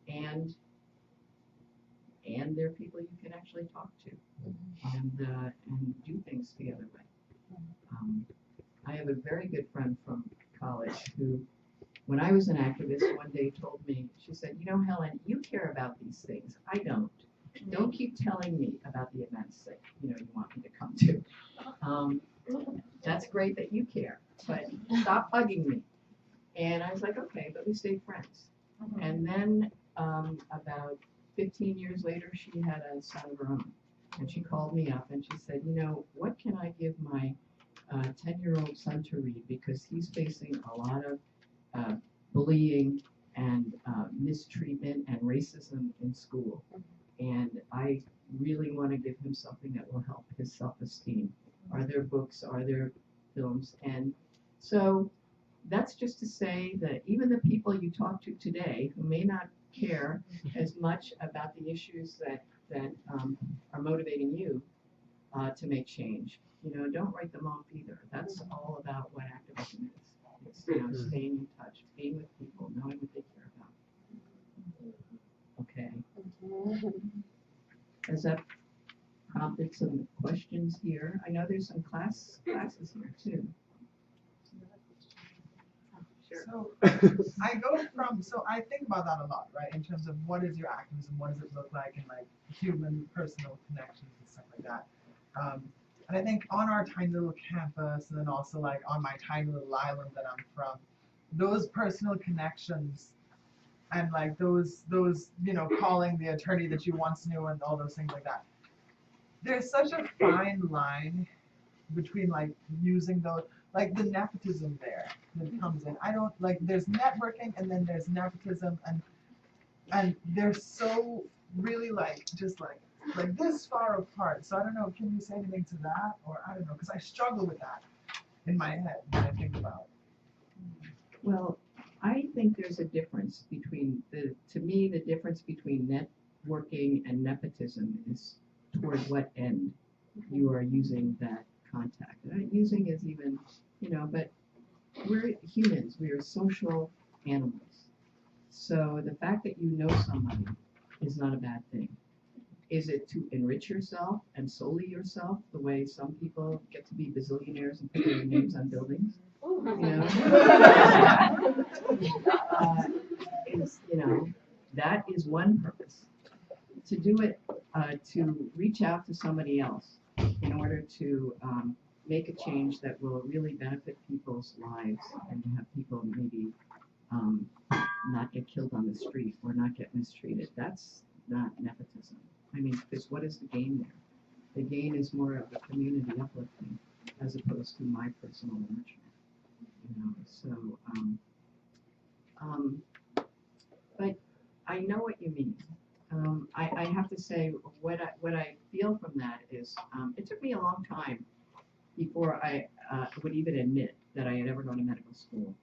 And there are people you can actually talk to and do things together with. I have a very good friend from college who, when I was an activist, one day told me, she said, Helen, you care about these things. I don't. Don't keep telling me about the events that you want me to come to. That's great that you care, but stop bugging me. And I was like, okay, but we stayed friends. And then about 15 years later, she had a son of her own. And she called me up and she said, what can I give my 10-year-old son to read? Because he's facing a lot of bullying and mistreatment and racism in school. And I really want to give him something that will help his self-esteem. Are there books? Are there films? And So that's just to say that even the people you talk to today who may not care as much about the issues that are motivating you to make change, don't write them off either. That's all about what activism is. It's staying in touch, being with people, knowing what they care about. Okay. Has that prompted some questions here? I know there's some classes here too. So I think about that a lot, right? In terms of what is your activism, what does it look like in like human personal connections and stuff like that. And I think on our tiny little campus, and then also like on my tiny little island that I'm from, those personal connections and like those calling the attorney that you once knew and all those things like that. There's such a fine line between like using those, like the nepotism there that comes in. I don't like, there's networking and then there's nepotism, and they're so really like just like this far apart. So I don't know, can you say anything to that? Or I don't know, because I struggle with that in my head when I think about it. Well, I think there's a difference between to me, the difference between networking and nepotism is toward what end you are using that contact. Using is even, but we're humans, we are social animals. So the fact that you know somebody is not a bad thing. Is it to enrich yourself and solely yourself, the way some people get to be bazillionaires and put their names on buildings? That is one purpose. To do it, to reach out to somebody else in order to make a change that will really benefit people's lives and to have people maybe not get killed on the street or not get mistreated. That's not nepotism. I mean, because what is the gain there? The gain is more of the community uplifting as opposed to my personal enrichment. So, but I know what you mean. I have to say what I feel from that is it took me a long time before I would even admit that I had ever gone to medical school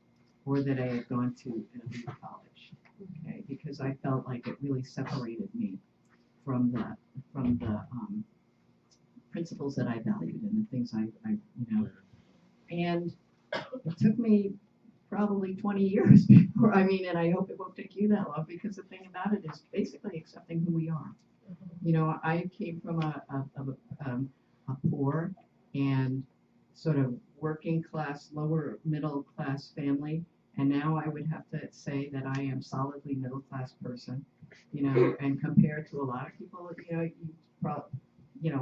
or that I had gone to an elite college. Okay, because I felt like it really separated me from the principles that I valued and the things I and it took me probably 20 years before, and I hope it won't take you that long, because the thing about it is basically accepting who we are. I came from a poor and sort of working class, lower middle class family, and now I would have to say that I am solidly middle class person, and compared to a lot of people,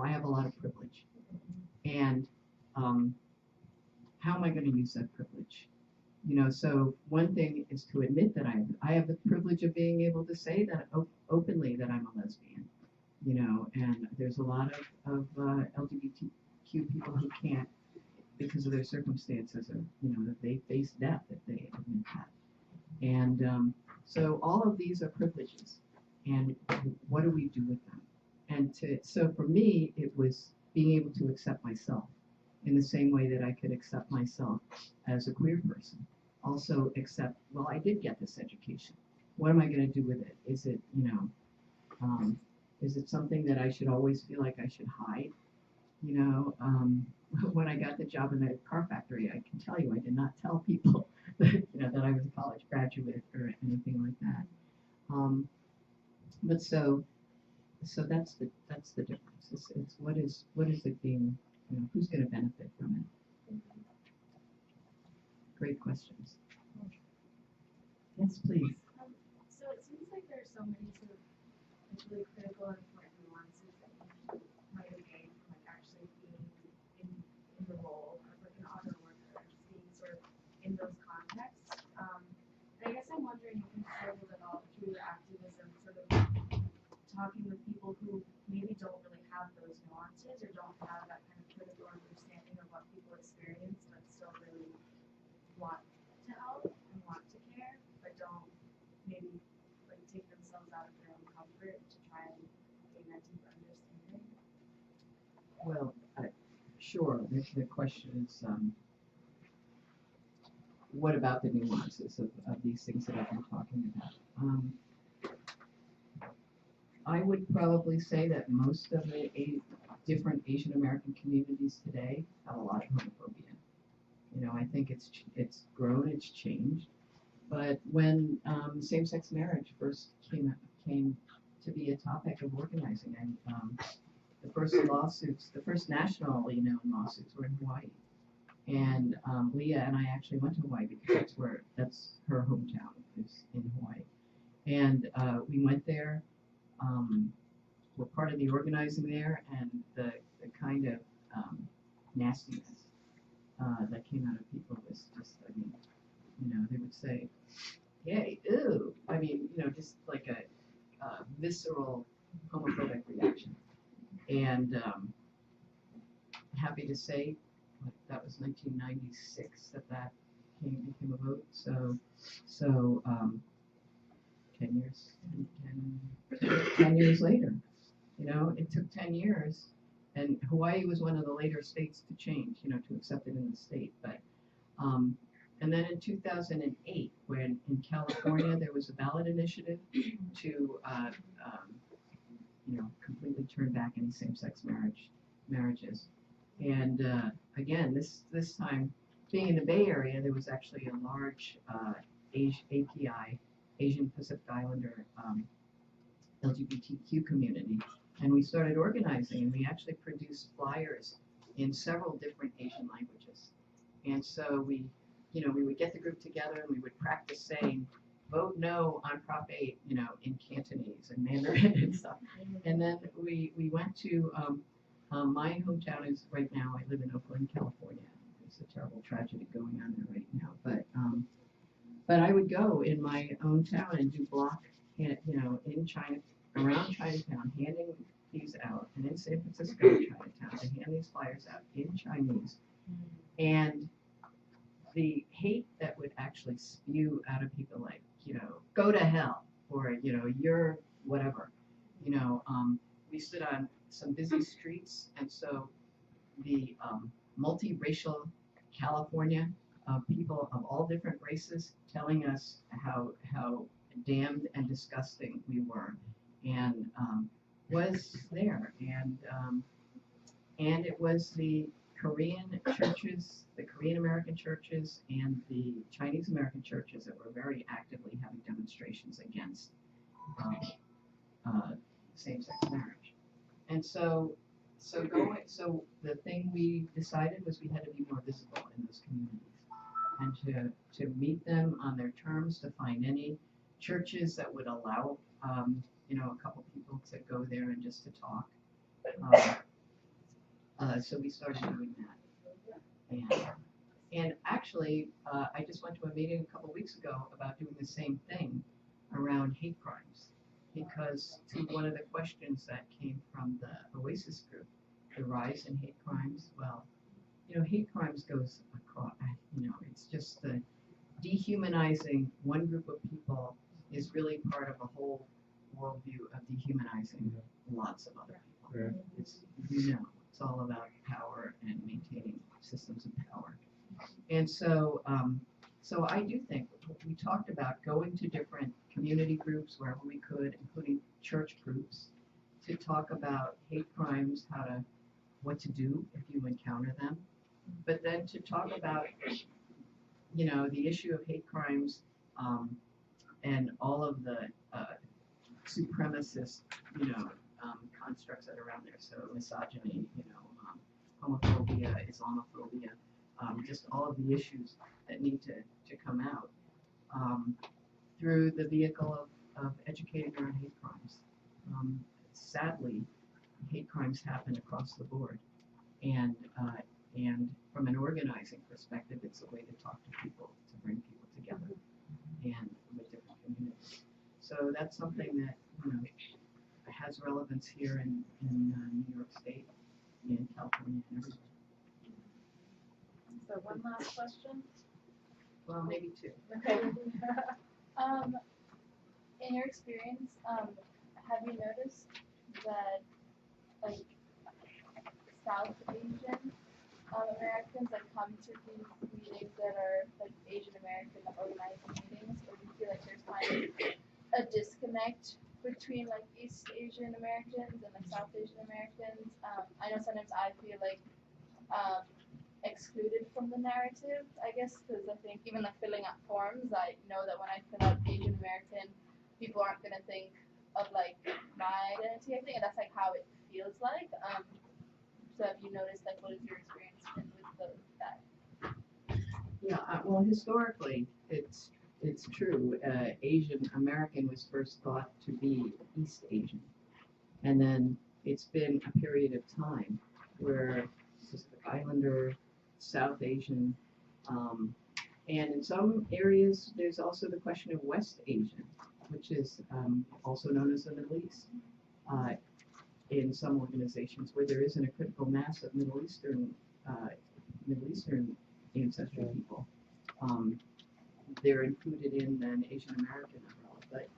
I have a lot of privilege. And how am I going to use that privilege? So one thing is to admit that I have the privilege of being able to say that openly that I'm a lesbian, and there's a lot of LGBTQ people who can't because of their circumstances, or that they face death if they admit that. And so all of these are privileges, and what do we do with them? And so for me, it was being able to accept myself in the same way that I could accept myself as a queer person. Also accept, well, I did get this education. What am I going to do with it? Is it, is it something that I should always feel like I should hide? When I got the job in the car factory, I can tell you I did not tell people that, that I was a college graduate or anything like that. But so that's the difference. It's what is it being, who's going to benefit from it? Great questions. Yes, please. So it seems like there's so many sort of really critical and important nuances that you might have gained from like actually being in the role of like an auto worker and just being sort of in those contexts. And I guess I'm wondering if you've struggled at all through your activism, sort of talking with people who maybe don't really have those nuances or don't have that kind of critical understanding of what people experience, but still really want to help and want to care, but don't maybe like take themselves out of their own comfort to try and gain that deeper understanding. Well, sure. The question is, what about the nuances of these things that I've been talking about? I would probably say that most of the different Asian American communities today have a lot of homophobia. You know, I think it's grown, it's changed. But when same-sex marriage first came to be a topic of organizing, and the first lawsuits, the first national, lawsuits were in Hawaii. And Leah and I actually went to Hawaii because that's her hometown, is in Hawaii. And we went there. We're part of the organizing there, and the kind of nastiness that came out of people was just, I mean, they would say, "Yay, ooh," I mean, just like a visceral homophobic reaction. And happy to say that was 1996 that became a vote. So 10 years later, it took 10 years, and Hawaii was one of the later states to change, to accept it in the state. But and then in 2008, when in California there was a ballot initiative to completely turn back any same-sex marriages. And again, this time, being in the Bay Area, there was actually a large API, Asian Pacific Islander LGBTQ community, and we started organizing, and we actually produced flyers in several different Asian languages. And so we would get the group together, and we would practice saying, "Vote no on Prop 8," in Cantonese and Mandarin and stuff. And then we went to my hometown is right now. I live in Oakland, California. There's a terrible tragedy going on there right now, but I would go in my own town and do block, in China, around Chinatown, handing these out, and in San Francisco, Chinatown, to hand these flyers out in Chinese, and the hate that would actually spew out of people, like, go to hell, or you're whatever, we stood on some busy streets, and so the multiracial California, people of all different races telling us how damned and disgusting we were, and was there, and it was the Korean churches, the Korean American churches, and the Chinese American churches that were very actively having demonstrations against same-sex marriage. And so the thing we decided was we had to be more visible in those communities, and to meet them on their terms, to find any churches that would allow a couple people to go there and just to talk. So we started doing that. And actually, I just went to a meeting a couple weeks ago about doing the same thing around hate crimes, because to one of the questions that came from the OASIS group, the rise in hate crimes, well, hate crimes goes across, it's just the dehumanizing one group of people is really part of a whole worldview of dehumanizing lots of other people. Yeah. It's all about power and maintaining systems of power. And so I do think we talked about going to different community groups wherever we could, including church groups, to talk about hate crimes, what to do if you encounter them, but then to talk about, the issue of hate crimes, and all of the supremacist, constructs that are around there. So misogyny, homophobia, Islamophobia, just all of the issues that need to come out through the vehicle of educating around hate crimes. Sadly, hate crimes happen across the board, and from an organizing perspective, it's a way to talk to people, to bring people together, and with different communities. So that's something that has relevance here in New York State, in California, and everywhere. So one last question. Well, maybe two. Okay. In your experience, have you noticed that, like, South Asian Americans that come to these meetings that are like Asian American organizing meetings, or do you feel like there's kind of a disconnect between like East Asian Americans and like South Asian Americans? I know sometimes I feel like excluded from the narrative, I guess, because I think even like filling out forms, I know that when I fill out Asian American, people aren't gonna think of like my identity. I think and that's like how it feels like. So have you noticed like what is your experience been with that? Yeah, well, historically, it's true. Asian American was first thought to be East Asian, and then it's been a period of time where Pacific Islander, South Asian, and in some areas there's also the question of West Asian, which is also known as the Middle East. In some organizations where there isn't a critical mass of Middle Eastern ancestry people, they're included in an Asian American umbrella. But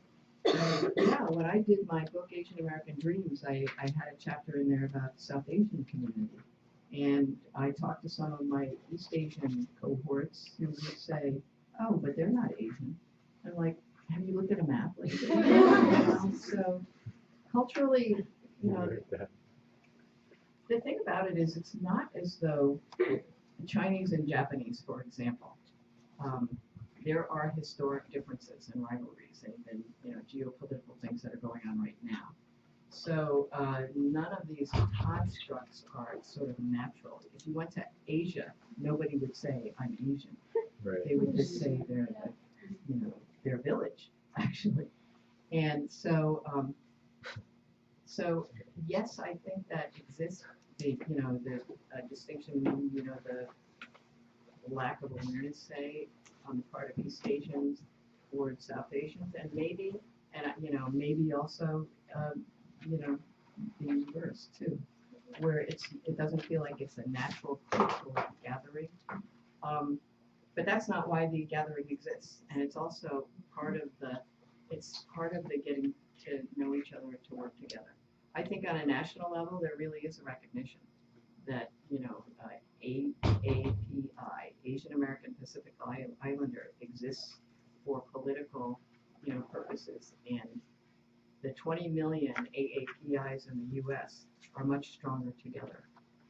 yeah, when I did my book Asian American Dreams, I had a chapter in there about the South Asian community, and I talked to some of my East Asian cohorts who would say, "Oh, but they're not Asian." I'm like, "Have you looked at a map?" Like, so culturally. You know, the thing about it is it's not as though Chinese and Japanese, for example, there are historic differences and rivalries and geopolitical things that are going on right now. So none of these constructs are sort of natural. If you went to Asia, nobody would say, "I'm Asian." Right. They would just say they're their village, actually. And so so yes, I think that exists. The distinction, the lack of awareness, say, on the part of East Asians or South Asians, and maybe also, the reverse too, where it doesn't feel like it's a natural cultural gathering. But that's not why the gathering exists, and it's also part of the getting to know each other and to work together. I think on a national level, there really is a recognition that, AAPI, Asian American Pacific Islander, exists for political, purposes, and the 20 million AAPIs in the U.S. are much stronger together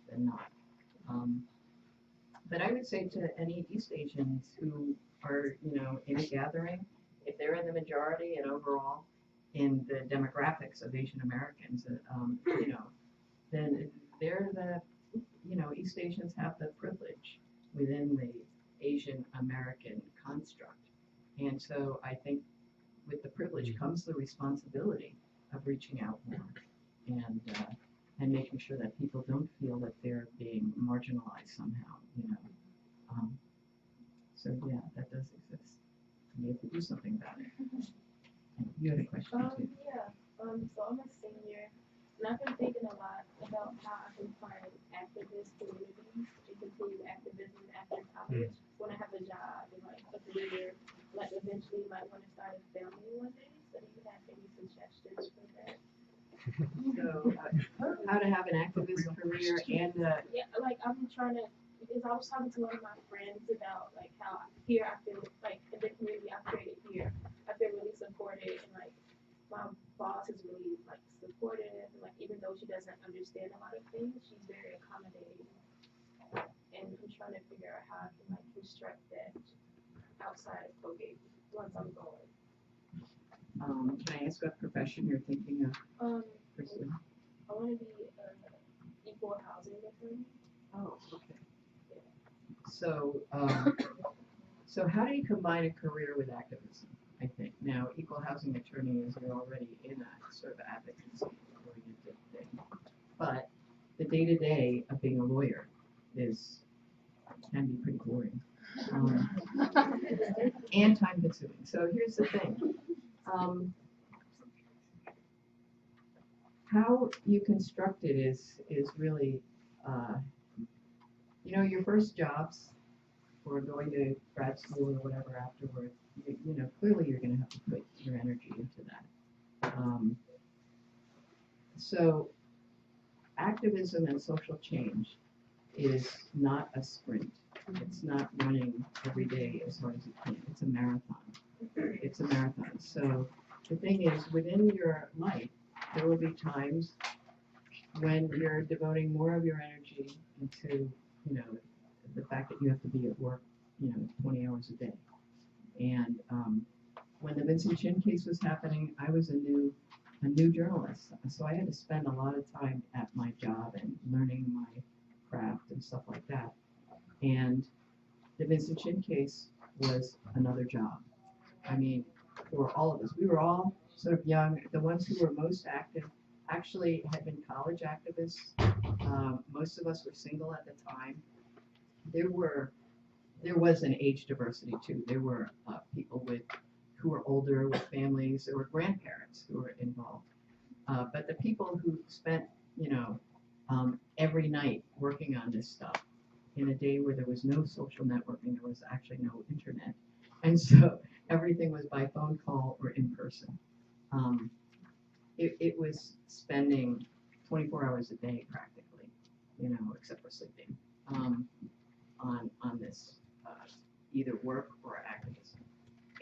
than not. But I would say to any East Asians who are, in a gathering, if they're in the majority and overall in the demographics of Asian Americans, then they're the, East Asians have the privilege within the Asian American construct. And so I think with the privilege comes the responsibility of reaching out more and making sure that people don't feel that they're being marginalized somehow, So yeah, that does exist. And you have to do something about it. You had a question too. Yeah. So I'm a senior, and I've been thinking a lot about how I can find activist communities and continue activism after college when I have a job and like a career, like eventually might want to start a family one day. So do you have any suggestions for that? So how to have an activist career and yeah, like I'm trying to, because I was talking to one of my friends about like how here I feel like in the community I've created here, I feel really supported and like my boss is really like supportive and like even though she doesn't understand a lot of things, she's very accommodating. And I'm trying to figure out how I can like construct that outside of Colgate once I'm going. Can I ask what profession you're thinking of pursuing? I want to be equal housing attorney. Oh, okay. So, so how do you combine a career with activism? I think now equal housing attorney is you're already in a sort of advocacy-oriented thing, but the day-to-day of being a lawyer can be pretty boring and time-consuming. So here's the thing. How you construct it is really, your first jobs or going to grad school or whatever afterwards, clearly you're going to have to put your energy into that. So activism and social change is not a sprint. It's not running every day as hard as you can. It's a marathon. It's a marathon. So the thing is, within your life, there will be times when you're devoting more of your energy into, the fact that you have to be at work, 20 hours a day. And when the Vincent Chin case was happening, I was a new journalist, so I had to spend a lot of time at my job and learning my craft and stuff like that. And the Vincent Chin case was another job. I mean, for all of us, we were all sort of young. The ones who were most active actually had been college activists. Most of us were single at the time. There was an age diversity too. There were people who were older with families. There were grandparents who were involved. But the people who spent, every night working on this stuff in a day where there was no social networking, there was actually no internet, and so everything was by phone call or in person. It was spending 24 hours a day practically, except for sleeping, on this either work or activism.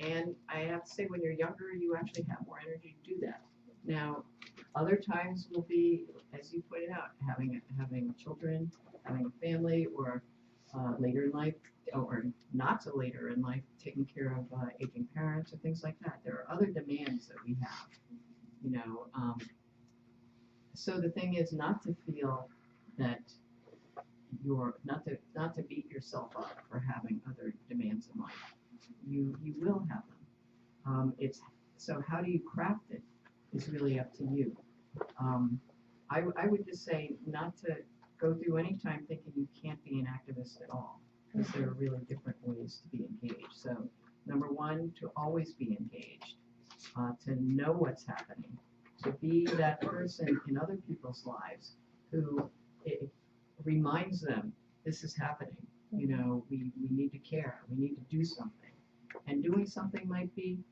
And I have to say, when you're younger, you actually have more energy to do that. Now, other times will be, as you pointed out, having children, having a family, or later in life, or not so later in life, taking care of aging parents or things like that. There are other demands that we have, So the thing is not to feel that you're not to beat yourself up for having other demands in life. You will have them. So how do you craft it is really up to you. I would just say not to go through any time thinking you can't be an activist at all, because there are really different ways to be engaged. So number one, to always be engaged, to know what's happening, to be that person in other people's lives who it reminds them this is happening. We need to care. We need to do something. And doing something might be,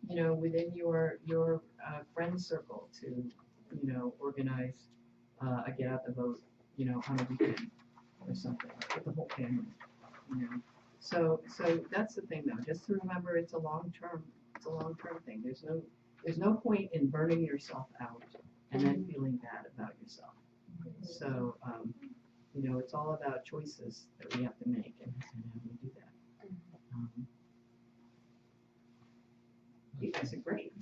within your friend circle to, organize a get out the vote, on a weekend or something with the whole family. So that's the thing though. Just to remember, it's a long term thing. There's no point in burning yourself out and then feeling bad about yourself. So it's all about choices that we have to make and how we do that. You guys are great.